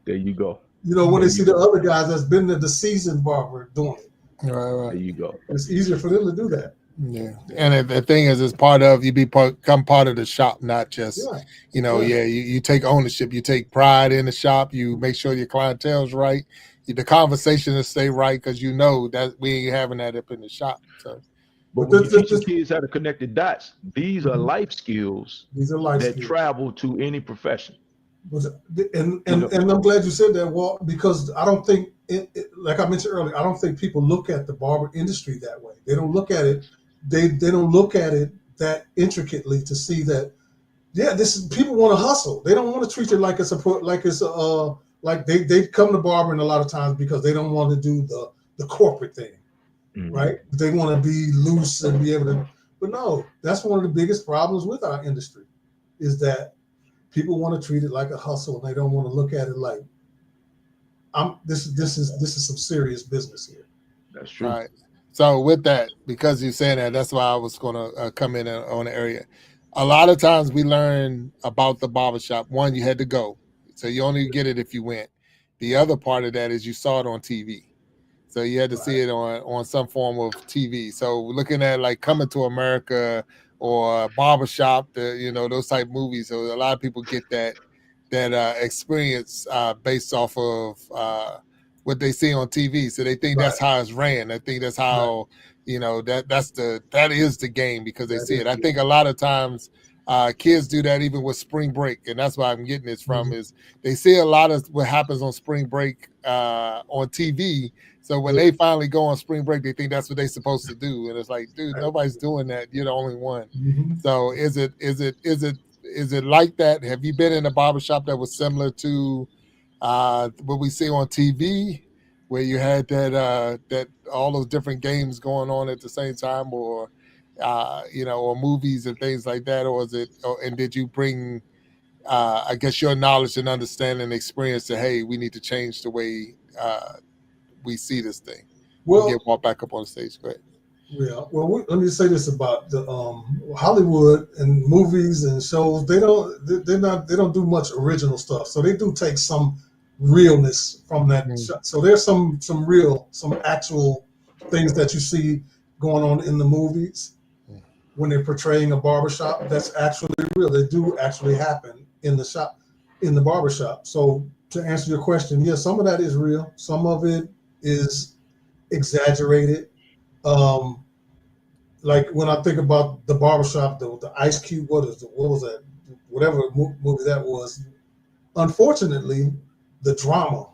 There you go. When they see the other guys that's been there, the seasoned barber doing it. Right. There you go. It's easier for them to do that. Yeah, and the thing is, it's part of you become part of the shop, not just you take ownership, you take pride in the shop, you make sure your clientele's right, the conversation will stay right because that we ain't having that up in the shop. So. But when you teach the kids how to connect the dots, these are life skills that travel to any profession. And I'm glad you said that, Walt, because I don't think, like I mentioned earlier, I don't think people look at the barber industry that way. They don't look at it. They don't look at it that intricately to see that. Yeah, people want to hustle. They don't want to treat it like like they come to barbering a lot of times because they don't want to do the corporate thing. Right? They want to be loose and be able to, but no, that's one of the biggest problems with our industry is that people want to treat it like a hustle and they don't want to look at it like this is some serious business here. That's true. All right. So with that, because you're saying that's why I was going to come in on the area. A lot of times we learn about the barbershop. One, you had to go. So you only get it if you went. The other part of that is you saw it on TV. So you had to see it on some form of TV. So looking at like Coming to America or Barbershop, those type movies. So a lot of people get that experience based off of what they see on TV. So they think that's how it's ran. I think that's how that is the game because they see it. I think a lot of times kids do that even with spring break, and that's why I'm getting this from is they see a lot of what happens on spring break on TV. So when they finally go on spring break, they think that's what they're supposed to do, and it's like, dude, nobody's doing that. You're the only one. So is it like that? Have you been in a barbershop that was similar to what we see on TV, where you had that all those different games going on at the same time, or or movies and things like that, or is it? And did you bring, I guess, your knowledge and understanding and experience to, hey, we need to change the way we see this thing? Well, get walked back up on the stage. Go ahead. Yeah. Well, let me say this about the Hollywood and movies and shows. They don't do much original stuff. So they do take some realness from that. So there's some actual things that you see going on in the movies when they're portraying a barbershop. That's actually real. They do actually happen in the shop, in the barbershop. So to answer your question, yes, some of that is real. Some of it is exaggerated. Like when I think about the barbershop, the Ice Cube, what was that? Whatever movie that was. Unfortunately, the drama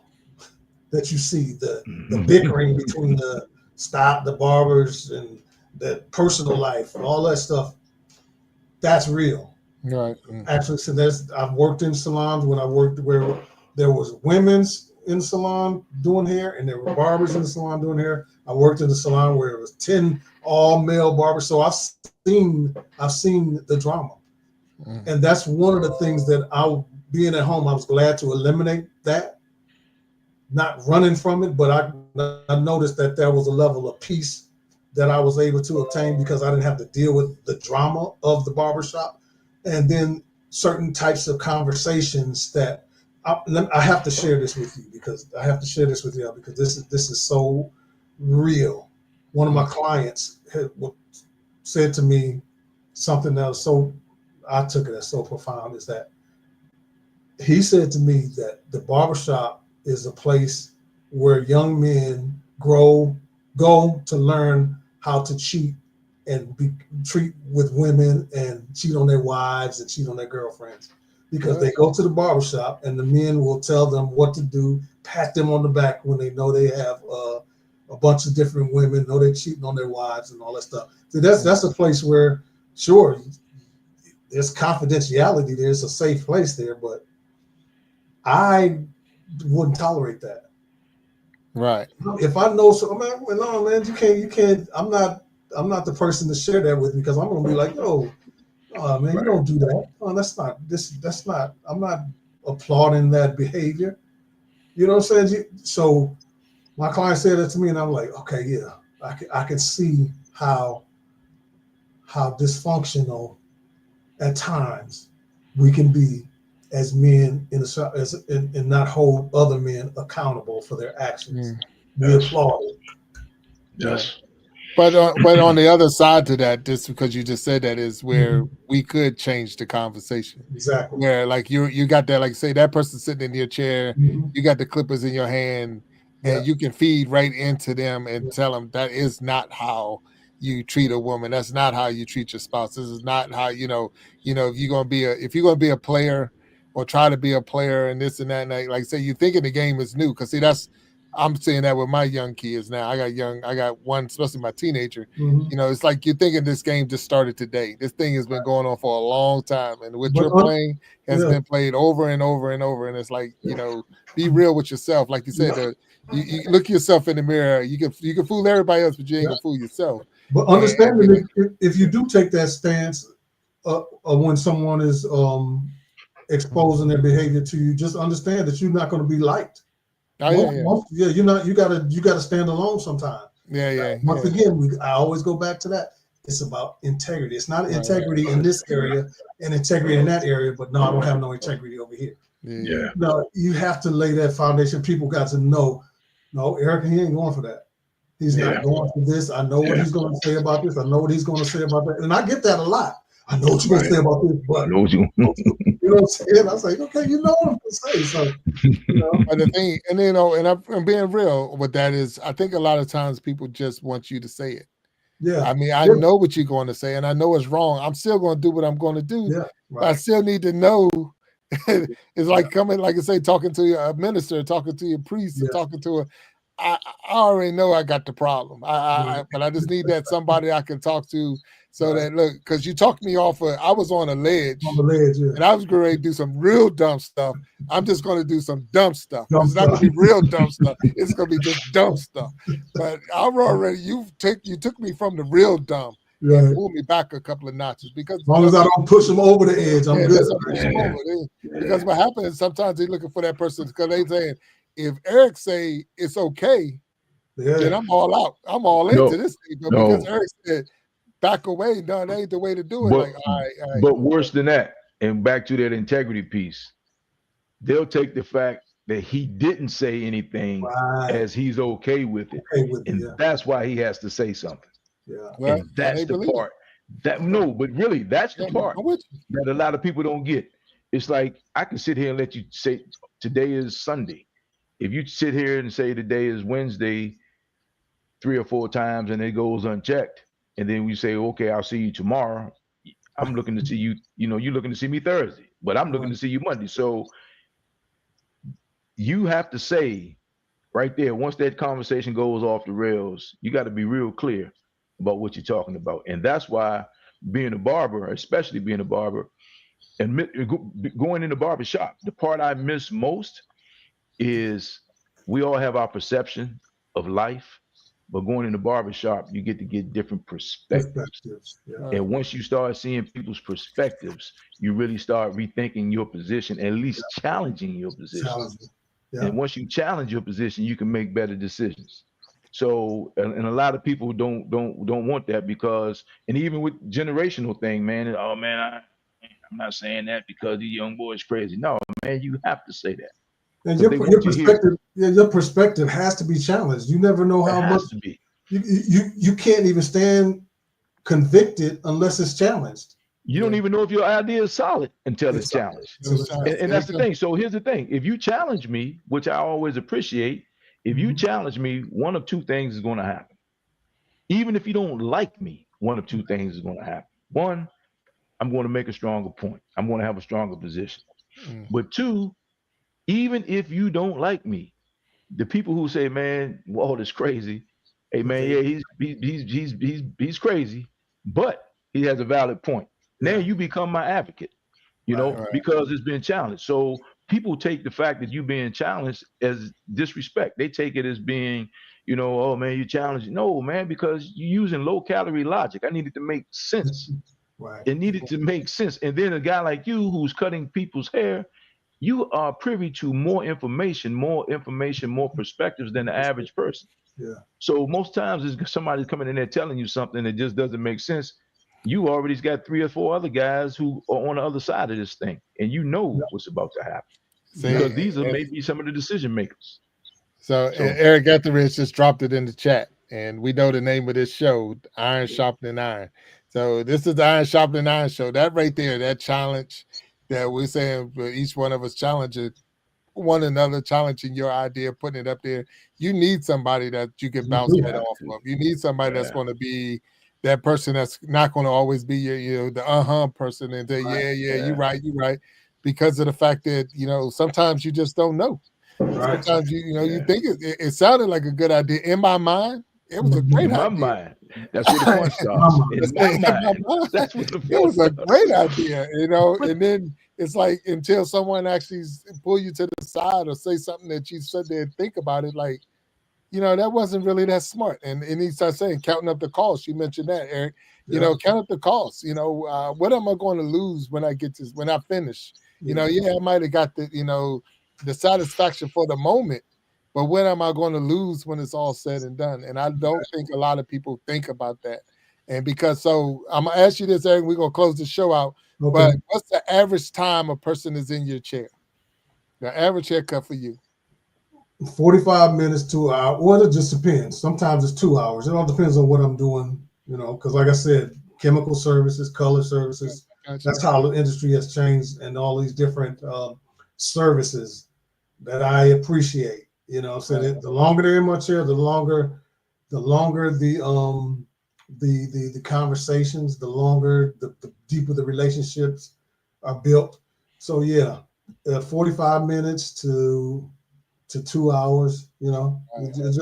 that you see, the bickering between the barbers and the personal life, and all that stuff, that's real. Right. Actually, so I've worked in salons when I worked where there was women's in the salon doing hair, and there were barbers in the salon doing hair. I worked in the salon where it was 10 all male barbers. So I've seen the drama, and that's one of the things that being at home, I was glad to eliminate that, not running from it, but I noticed that there was a level of peace that I was able to obtain because I didn't have to deal with the drama of the barbershop, and then certain types of conversations that I have to share this with you because this is so real. One of my clients said to me something that was I took it as so profound, is that he said to me that the barbershop is a place where young men go to learn how to cheat and treat with women and cheat on their wives and cheat on their girlfriends, because they go to the barbershop and the men will tell them what to do, pat them on the back when they know they have a bunch of different women, know they're cheating on their wives and all that stuff. So that's a place where, sure, there's confidentiality, there's a safe place there, but I wouldn't tolerate that. Right. If I know man, you can't. I'm not the person to share that with, because I'm gonna be like, yo, man, you don't do that. Oh, that's not. I'm not applauding that behavior. You know what I'm saying? So my client said that to me, and I'm like, okay, yeah, I can see how dysfunctional at times we can be as men in the shop, and not hold other men accountable for their actions. We applaud it. Yes. But on the other side to that, just because you just said that, is where we could change the conversation. Exactly. Where like you got that, like say that person sitting in your chair, you got the clippers in your hand, and you can feed right into them and tell them that is not how you treat a woman. That's not how you treat your spouse. This is not how if you're gonna be a player or try to be a player and this and that, and like say you thinking the game is new, because see I'm seeing that with my young kids now. I got one, especially my teenager. It's like you're thinking this game just started today. This thing has been going on for a long time, and what you're playing has been played over and over and over. And it's like, be real with yourself. Like you said, you look yourself in the mirror. You can fool everybody else, but you ain't gonna fool yourself. But understanding if you do take that stance when someone is exposing their behavior to you, just understand that you're not going to be liked. You're not. You gotta stand alone sometimes. Once again, I always go back to that. It's about integrity. It's not integrity in this area and integrity in that area, but no, I don't have no integrity over here. No, you have to lay that foundation. People got to know, no, Eric, he ain't going for that. He's not going for this. I know what he's going to say about this. I know what he's going to say about that. And I get that a lot. I know what you're going to say about this, but I know what you know what I'm saying? I was like, okay, you know what I'm going to say. So, But the thing, and I'm being real with that, is I think a lot of times people just want you to say it. Yeah. I mean, I know what you're going to say, and I know it's wrong. I'm still going to do what I'm going to do. Yeah. But I still need to know. It's like coming, like I say, talking to a minister, talking to your priest, or talking to a. I already know I got the problem. But I just need that somebody I can talk to, so that look, because you talked me off of. I was on a ledge. And I was going to do some real dumb stuff. I'm just going to do some dumb stuff. It's not going to be real dumb stuff. It's going to be just dumb stuff. But I'm already. You took me from the real dumb. And pull me back a couple of notches, because as long as I don't push them over the edge, I'm good. Push them over. Because what happens is sometimes they're looking for that person, because they saying, if Eric say it's okay, then I'm all out. I'm all into this thing. But because Eric said back away, no, that ain't the way to do it. But, like, all right. But worse than that, and back to that integrity piece, they'll take the fact that he didn't say anything as he's okay with it. And that's why he has to say something. Yeah. Well, and that's the part but really, that's the part that a lot of people don't get. It's like, I can sit here and let you say today is Sunday. If you sit here and say today is Wednesday 3 or 4 times and it goes unchecked, and then we say, okay, I'll see you tomorrow. I'm looking to see you, you're looking to see me Thursday, but I'm looking to see you Monday. So you have to say right there, once that conversation goes off the rails, you got to be real clear about what you're talking about. And that's why being a barber, especially being a barber, and going in the barbershop, the part I miss most is we all have our perception of life, but going in the barbershop, you get to get different perspectives. And once you start seeing people's perspectives, you really start rethinking your position, at least challenging your position. And once you challenge your position, you can make better decisions. So, and a lot of people don't want that, because, and even with generational thing, man, oh man, I'm not saying that because the young boy is crazy. No, man, you have to say that. And your perspective, your perspective has to be challenged. You never know how much you can't even stand convicted unless it's challenged. You don't even know if your idea is solid until it's challenged. And that's the thing. So here's the thing. If you challenge me, which I always appreciate, if you challenge me, one of 2 things is going to happen. Even if you don't like me, one of 2 things is going to happen. One, I'm going to make a stronger point. I'm going to have a stronger position. But 2, even if you don't like me, the people who say, man, Walt is crazy. Hey man, yeah, he's crazy, but he has a valid point. Now you become my advocate, because it's been challenged. So people take the fact that you being challenged as disrespect. They take it as being, oh man, you challenged. No, man, because you're using low calorie logic. I needed to make sense. It needed to make sense. And then a guy like you who's cutting people's hair, you are privy to more information, more perspectives than the average person. Yeah. So most times it's somebody's coming in there telling you something that just doesn't make sense. You already got 3 or 4 other guys who are on the other side of this thing, and you know what's about to happen. Because these are maybe some of the decision makers. So Eric Etheridge just dropped it in the chat, and we know the name of this show, Iron Sharpening Iron. So this is the Iron Sharpening Iron Show. That right there, that challenge that we're saying, each one of us challenging one another, challenging your idea, putting it up there. You need somebody that you can bounce that off of. You need somebody that's going to be that person that's not going to always be your, the person and say, you're right. Because of the fact that, sometimes you just don't know. Right. Sometimes you think it sounded like a good idea. In my mind, it was a great idea. In my mind. That's where the point starts. In my mind. That's what the point It was a great idea, and then it's like until someone actually pull you to the side or say something that you said there, think about it, like, that wasn't really that smart. And he starts saying, counting up the costs. You mentioned that, Eric. Count up the costs. What am I going to lose when I get this, when I finish? I might have got the satisfaction for the moment, but what am I going to lose when it's all said and done? And I don't think a lot of people think about that. And because, so I'm going to ask you this, Eric, we're going to close the show out. Okay. But what's the average time a person is in your chair? The average haircut for you? 45 minutes to an hour. Well, it just depends. Sometimes it's 2 hours. It all depends on what I'm doing, because like I said, chemical services, color services, that's how the industry has changed, and all these different services that I appreciate. So the longer they're in my chair, the longer the the conversations, the longer, the deeper the relationships are built. So yeah, 45 minutes to 2 hours, you know, it's just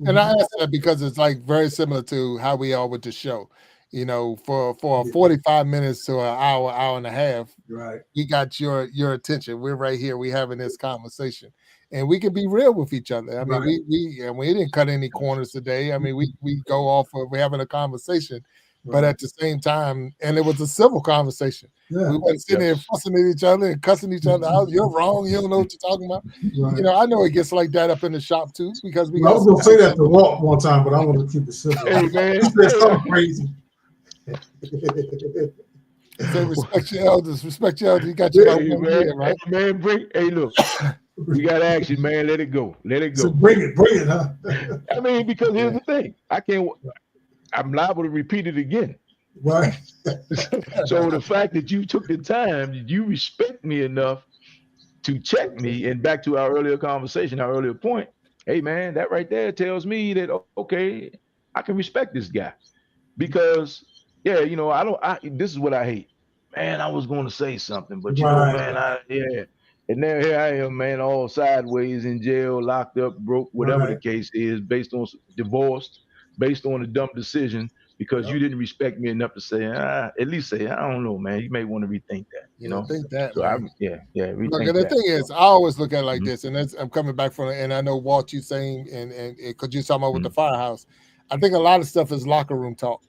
and I asked that because it's like very similar to how we are with the show. You know, for 45 minutes to an hour and a half, right? We got your attention. We're right here. We having this conversation, and we can be real with each other. I mean, we didn't cut any corners today. I mean, we go off of we're having a conversation, but at the same time, and it was a civil conversation. Yeah. We weren't sitting there fussing at each other and cussing each other out. You're wrong. You don't know what you're talking about. Right. You know, I know it gets like that up in the shop too because we. I was gonna say that to Walt one time, but I want to keep it simple. Hey man, he said something crazy. Say respect your elders. Respect your elders. You got your man, right? Hey, man, look. We got action, man. Let it go. Let it go. So bring it, huh? I mean, because here's the thing. I'm liable to repeat it again. Right. So the fact that you took the time, you respect me enough to check me, and back to our earlier conversation, our earlier point, hey man, that right there tells me that, okay, I can respect this guy. Because yeah, you know, this is what I hate. Man, I was going to say something, but you know, man, and now here I am, man, all sideways in jail, locked up, broke, whatever the case is, based on divorced, based on a dumb decision, because you didn't respect me enough to say, at least say, I don't know, man, you may want to rethink that, you know? Think that, so man. Rethink Look, and the thing is, I always look at it like this, and I'm coming back from it, and I know Walt, you saying, and because you're talking about with the firehouse, I think a lot of stuff is locker room talk.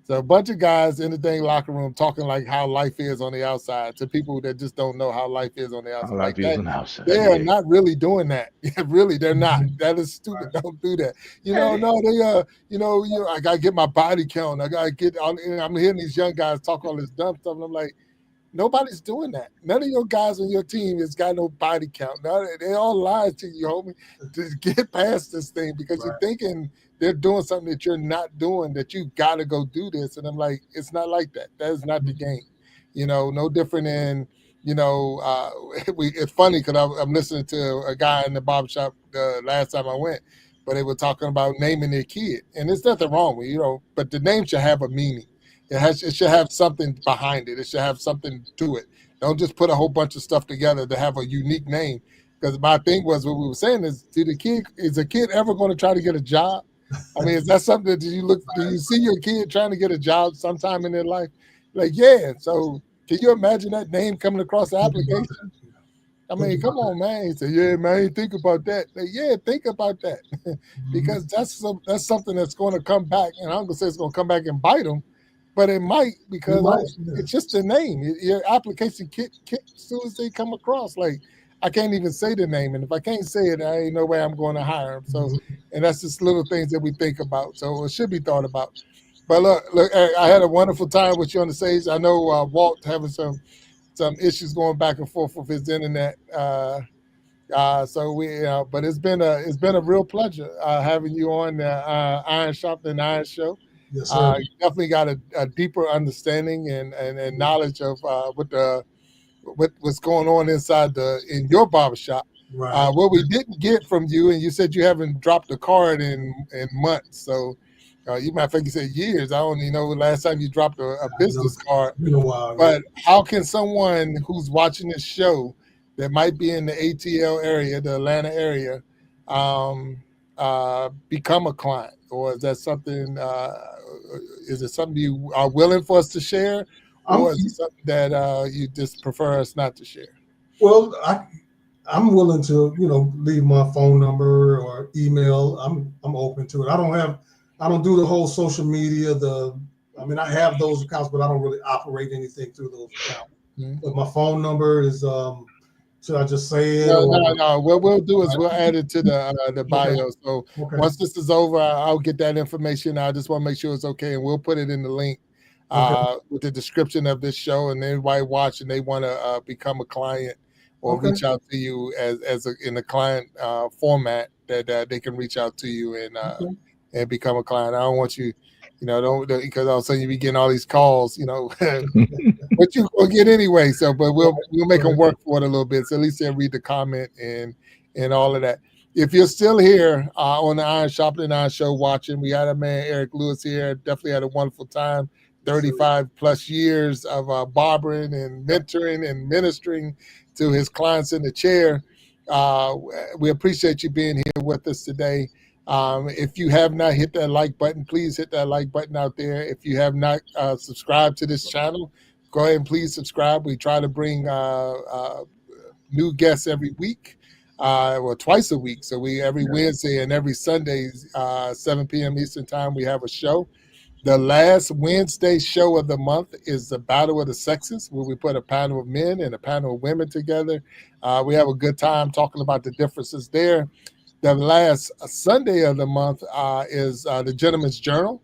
So a bunch of guys in the dang locker room talking like how life is on the outside to people that just don't know how life is on the outside. Life is on the outside. They're not really doing that. Really, they're not. That is stupid. Don't do that. You know, no, they you know, I gotta get my body count. I gotta get on. I'm hearing these young guys talk all this dumb stuff, and I'm like, nobody's doing that. None of your guys on your team has got no body count. No, they all lied to you, homie, to get past this thing because you're thinking they're doing something that you're not doing, that you got to go do this. And I'm like, it's not like that. That is not the game. You know, no different than, you know, it's funny because I'm listening to a guy in the barbershop the last time I went, but they were talking about naming their kid. And there's nothing wrong with, you know, but the name should have a meaning. It should have something behind it. It should have something to it. Don't just put a whole bunch of stuff together to have a unique name. Because my thing was, what we were saying is, is a kid ever going to try to get a job? I mean, is that something that do you see your kid trying to get a job sometime in their life? Like, yeah. So can you imagine that name coming across the application? I mean, come on, man. He said, yeah, man, think about that. Like, yeah, think about that. Because that's something that's going to come back. And I'm going to say it's going to come back and bite them. But it might, because it's just a name. Your application kit as soon as they come across, like, I can't even say the name. And if I can't say it, I ain't no way I'm going to hire them. So, and that's just little things that we think about. So it should be thought about. But look, I had a wonderful time with you on the stage. I know Walt having some issues going back and forth with his internet. So but it's been a real pleasure having you on the Iron Sharpening Iron Show. Yes, sir. You definitely got a deeper understanding and knowledge of what's going on in your barbershop. Right. What we didn't get from you, and you said you haven't dropped a card in months. So you might think you said years. I don't even know the last time you dropped a business card. It's been a while, but how can someone who's watching this show that might be in the ATL area, the Atlanta area, become a client? Or is that something? Is it something you are willing for us to share, or is it something that you just prefer us not to share? Well, I'm willing to, leave my phone number or email. I'm open to it. I don't do the whole social media. I have those accounts, but I don't really operate anything through those accounts. Mm-hmm. But my phone number is. Should I just say it? No. What we'll do is we'll add it to the bio. So once this is over, I'll get that information. I just want to make sure it's okay, and we'll put it in the link with the description of this show. And anybody watching, they want to become a client or reach out to you in a client format that they can reach out to you and become a client. I don't want you. Don't because all of a sudden you be getting all these calls, but you will get anyway. So, but we'll make them work for it a little bit. So at least they'll read the comment and all of that. if you're still here on the Iron Sharpening Iron Show watching, we had a man, Eric Lewis, here. Definitely had a wonderful time. 35 plus years of barbering and mentoring and ministering to his clients in the chair. We appreciate you being here with us today. If you have not hit that like button, please hit that like button out there. If you have not subscribed to this channel, go ahead and please subscribe. We try to bring new guests every week. Well, twice a week. So we every Wednesday and every Sunday, 7 p.m. Eastern time, we have a show. The last Wednesday show of the month is the Battle of the Sexes, where we put a panel of men and a panel of women together. We have a good time talking about the differences there. The last Sunday of the month is the Gentleman's Journal.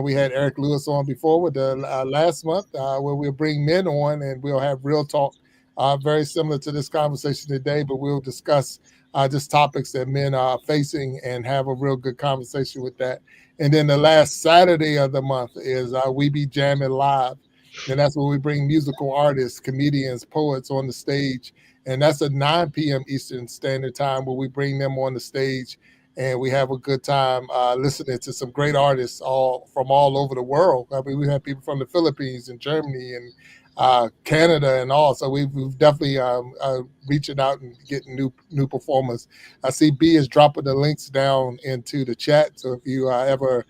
We had Eric Lewis on before with the last month, where we'll bring men on and we'll have real talk, very similar to this conversation today, but we'll discuss just topics that men are facing and have a real good conversation with that. And then the last Saturday of the month is We Be Jamming Live. And that's where we bring musical artists, comedians, poets on the stage. And that's at 9 p.m. Eastern Standard Time, where we bring them on the stage and we have a good time listening to some great artists from all over the world. I mean, we have people from the Philippines and Germany and Canada and all. So we've definitely reaching out and getting new performers. I see B is dropping the links down into the chat. So if you ever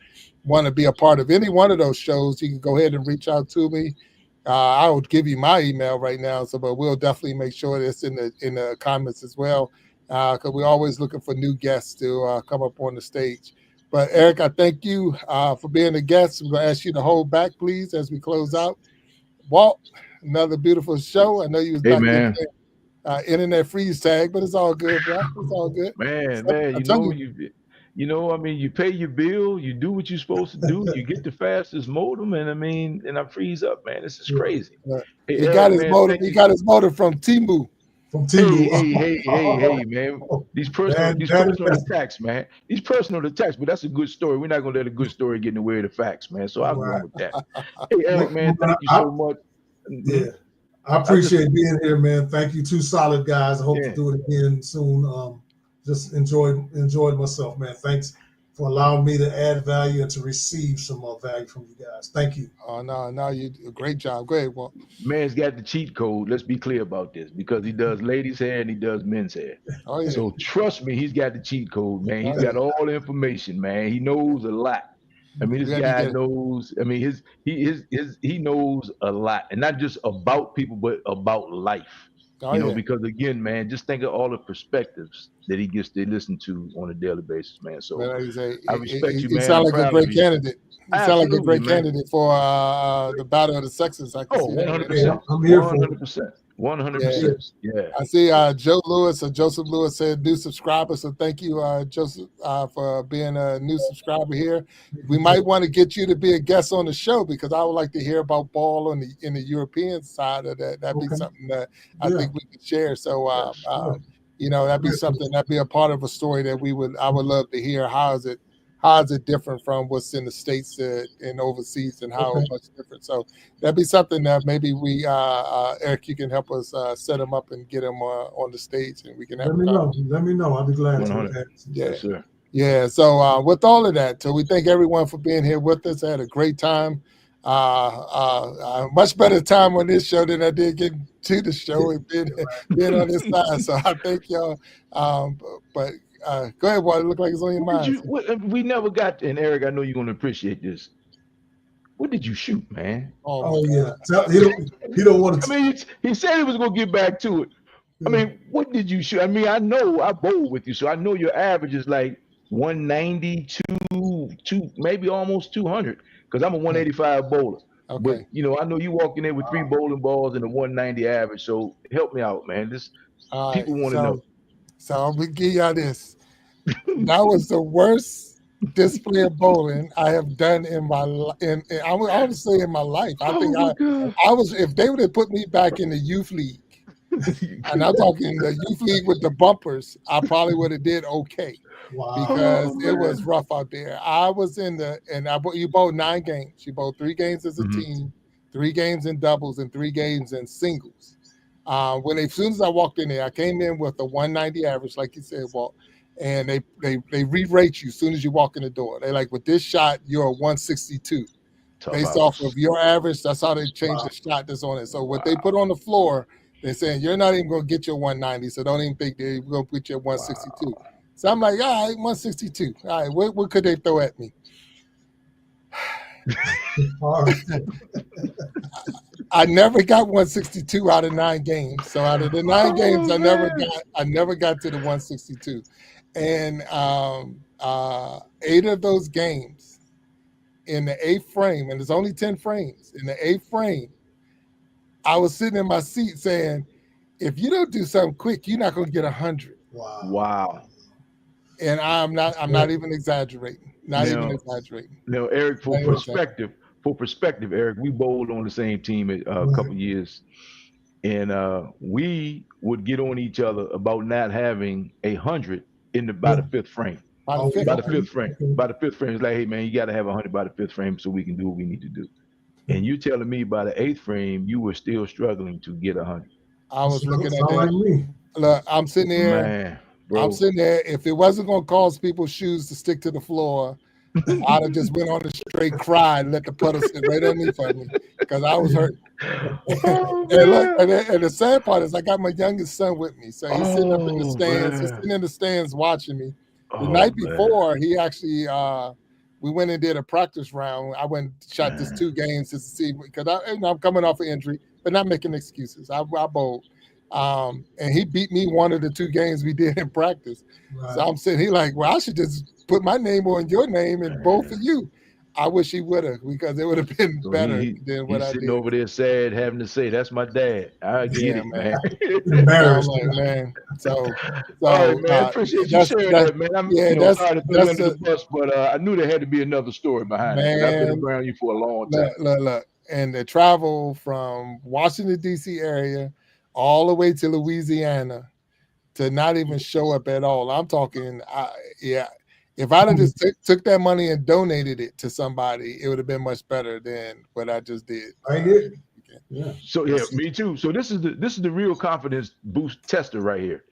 want to be a part of any one of those shows, you can go ahead and reach out to me. I would give you my email right now. So, but we'll definitely make sure it's in the comments as well, because we're always looking for new guests to come up on the stage. But Eric, I thank you for being a guest. I'm going to ask you to hold back, please, as we close out. Walt, another beautiful show. I know you was back there. Internet freeze tag, but it's all good, bro. It's all good. Man, I mean, you pay your bill, you do what you're supposed to do, you get the fastest modem, and I freeze up, man. This is crazy. Yeah. Hey, he got his modem. He got his modem from Temu. Hey, man. These personal attacks, man. These personal attacks, but that's a good story. We're not gonna let a good story get in the way of the facts, man. So I'll go on with that. Hey, Eric, man, thank you so much. Yeah. I appreciate being here, man. Thank you. Two solid guys. I hope to do it again soon. Just enjoyed myself, man. Thanks for allowing me to add value and to receive some more value from you guys. Thank you. Oh, no, you do a great job. Go ahead, Walt. Man's got the cheat code. Let's be clear about this, because he does ladies' hair and he does men's hair. Oh, yeah. So trust me, he's got the cheat code, man. He's got all the information, man. He knows a lot. I mean, this guy knows. I mean, he knows a lot, and not just about people, but about life. Because again, man, just think of all the perspectives that he gets to listen to on a daily basis, man. So I respect you, man. You sound like a great candidate. You sound like a great candidate for the Battle of the Sexes. I can see 100%. I'm here 100%. 100%. Yeah. I see Joseph Lewis said new subscriber. So thank you, Joseph, for being a new subscriber here. We might want to get you to be a guest on the show, because I would like to hear about ball in the European side of that. That'd be something that I think we could share. So that'd be something, that'd be a part of a story that I would love to hear. How is it different from what's in the States and overseas, and how much different? So that'd be something that maybe we, Eric, you can help us set him up and get him on the stage, and we can have Let me know. I'll be glad to. Yes, sir. Yeah. So with all of that, so we thank everyone for being here with us. I had a great time. Much better time on this show than I did getting to the show and being on this side. So I thank y'all. But go ahead, Walt. It look like it's on your mind. We never got, and Eric, I know you're going to appreciate this. What did you shoot, man? Oh yeah. He don't want to. I mean, he said he was going to get back to it. I mean, what did you shoot? I mean, I know I bowled with you, so I know your average is like 190, maybe almost 200, because I'm a 185 bowler. Okay. But I know you walk in there with 3 bowling balls and a 190 average. So help me out, man. People want to know. So I'm gonna give y'all this. That was the worst display of bowling I have done in my life. I would say in my life. I think I was. If they would have put me back in the youth league, and I'm talking the youth league with the bumpers, I probably would have did okay. Wow. Because it was rough out there. I was you bowled 9 games. You bowled 3 games as a team, 3 games in doubles, and 3 games in singles. As soon as I walked in there, I came in with a 190 average, like you said, Walt. and they re-rate you as soon as you walk in the door. They like, with this shot, you're a 162. Based off of your average, that's how they change the shot that's on it. So what they put on the floor, they're saying you're not even going to get your 190, so don't even think they're going to put you at 162. So I'm like, all right, 162. All right, what could they throw at me? I never got 162 out of 9 games. So out of the 9 games, I never got to the 162. And 8 of those games in the 8th frame, and there's only 10 frames, in the 8th frame, I was sitting in my seat saying, if you don't do something quick, you're not going to get 100. Wow. And I'm not even exaggerating. Even exaggerating. No, Eric, for perspective, Eric, we bowled on the same team a couple years, and we would get on each other about not having 100 by the 5th frame. By the 5th frame, it's like, hey man, you got to have 100 by the 5th frame so we can do what we need to do. And you telling me by the 8th frame you were still struggling to get 100. I was looking at that. Look, I'm sitting there. Man, bro. I'm sitting there. If it wasn't going to cause people's shoes to stick to the floor, I'd have just went on the straight cry and let the puddle sit right underneath of me because I was hurt. And the sad part is I got my youngest son with me, so he's sitting up in the stands. Man. He's sitting in the stands watching me. The night before, he actually we went and did a practice round. I went and shot just 2 games just to see, because I'm coming off an injury, but not making excuses. I bowled. And he beat me one of the 2 games we did in practice. Right. So I'm sitting, he like, well, I should just put my name on your name and both of you. I wish he would have, because it would have been better than what I did. He's sitting over there sad, having to say, that's my dad. I get it, man. Embarrassed, man. So all right, man, I appreciate you sharing that, man. I'm sorry to throw under the bus, but I knew there had to be another story behind it. I've been around you for a long time. Look. And the travel from Washington, D.C. area all the way to Louisiana to not even show up at all. I'm talking, if I'd have just took that money and donated it to somebody, it would have been much better than what I just did. I did. Yeah. So me too. So this is the real confidence boost tester right here.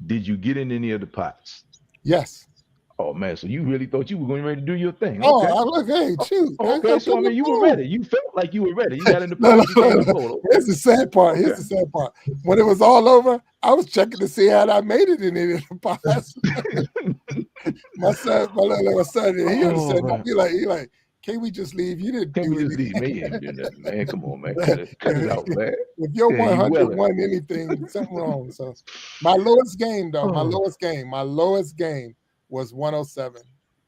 Did you get in any of the pots? Yes. Oh man, so you really thought you were going ready to do your thing? Oh, okay. I look, hey, shoot. Okay, so I mean, you were ready. You felt like you were ready. You got in the pot. Here's the sad part. Here's the sad part. When it was all over, I was checking to see how I made it in any of the pots. my son, he understood. He like, can't we just leave? You didn't do anything. Leave me and do nothing, man. Come on, man. Cut it out, man. If your 100 won anything, something wrong. So my lowest game, though, my lowest game was 107.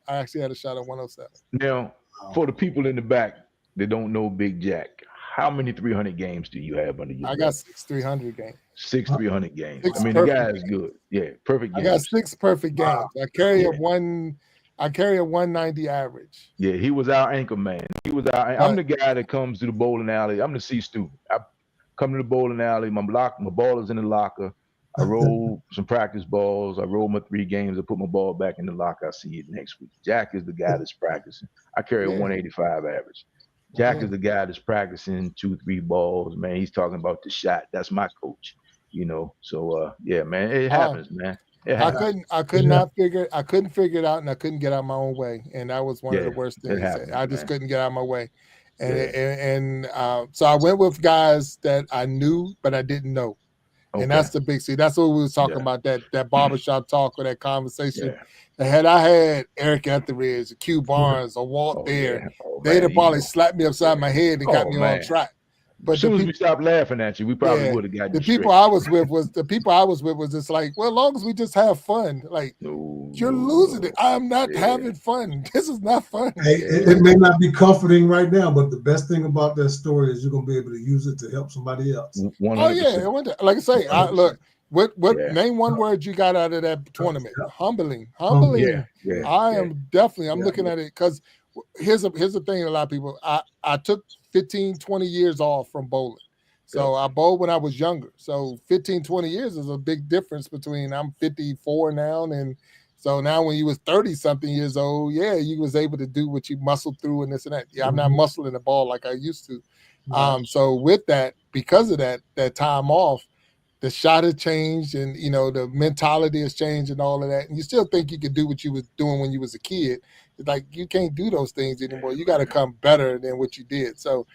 I actually had a shot at 107. Now, for the people in the back that don't know Big Jack, how many 300 games do you have under your belt? I got 6 300 games. 6 300 games. I mean, the guy is good. Yeah, perfect games. I got 6 perfect games. I carry a 190 average. Yeah, he was our anchor man. I'm the guy that comes to the bowling alley. I'm the C student. I come to the bowling alley. My ball is in the locker. I roll some practice balls. I roll my 3 games. I put my ball back in the locker. I see you next week. Jack is the guy that's practicing. I carry a 185 average. Jack is the guy that's practicing 2-3 balls. Man, he's talking about the shot. That's my coach. So man, it happens, man. I couldn't figure it out, and I couldn't get out my own way, and that was one of the worst things. I just couldn't get out of my way, and so I went with guys that I knew but I didn't know. Okay. And that's the big see. That's what we was talking about, that barbershop talk or that conversation. Had I had Eric Etheridge, Q Barnes, or Walt there, they'd have probably slapped me upside my head and got me on track. But as soon as we stopped laughing at you, we probably would have gotten the people I was with was just like, well, as long as we just have fun. Like, you're losing it. I'm not having fun. This is not fun. Hey, it may not be comforting right now, but the best thing about that story is you're gonna be able to use it to help somebody else. 100%. Oh yeah, like I say, look. What name one word you got out of that tournament? Humbling. Yeah. I am definitely. I'm looking at it because here's the thing. A lot of people. I took 15, 20 years off from bowling. So I bowled when I was younger. So 15, 20 years is a big difference between I'm 54 now. And so now when you was 30 something years old, you was able to do what you muscled through and this and that. Yeah, I'm not muscling the ball like I used to. So with that, because of that time off, the shot has changed, and you know the mentality has changed, and all of that. And you still think you could do what you was doing when you was a kid. It's like you can't do those things anymore. You got to come better than what you did. So,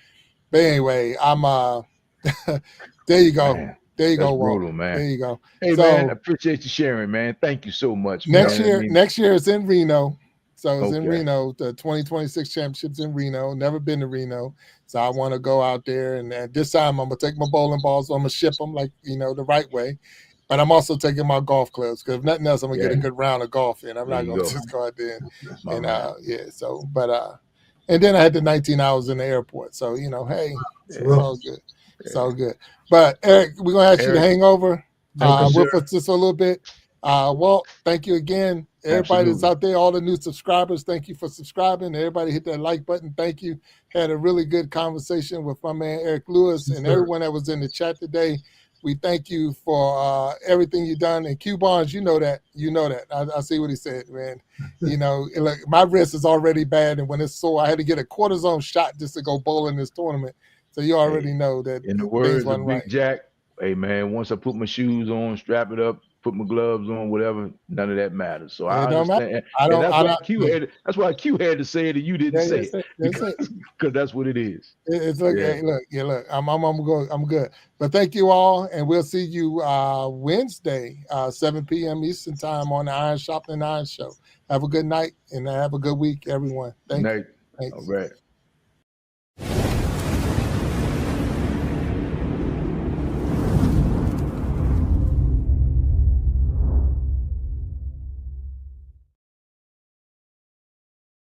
but anyway, I'm there you go. Man, there you that's go, Walt. brutal, man. There you go. Hey, so, man, I appreciate you sharing, man. Thank you so much. Next man. year, next year it's in Reno. So it's in Okay. Reno. The 2026 championships in Reno. Never been to Reno, so I want to go out there. And this time I'm gonna take my bowling balls. I'm gonna ship them like the right way. But I'm also taking my golf clubs because if nothing else, I'm gonna get a good round of golf in. I'm There not you gonna go. just go out there and man. yeah. So, but and then I had the 19 hours in the airport. So hey, it's all good. It's all good. But Eric, we're gonna ask you to hang over with us just a little bit. Walt, thank you again. Everybody that's out there, all the new subscribers, thank you for subscribing. Everybody hit that like button. Thank you. Had a really good conversation with my man Eric Lewis and everyone that was in the chat today. We thank you for everything you've done. And Q Barnes, you know that. I see what he said, man. Look, my wrist is already bad, and when it's sore, I had to get a cortisone shot just to go bowl in this tournament. So you already know that. In the words of Big Jack, hey man, once I put my shoes on, strap it up, put my gloves on, whatever, none of that matters. So I understand. That's why Q had to say it and you didn't say it. Because that's what it is. It's look, look, I'm good. But thank you all, and we'll see you Wednesday, 7 p.m. Eastern time on the Iron Sharpening Iron Show. Have a good night and have a good week, everyone. Thank you. All right.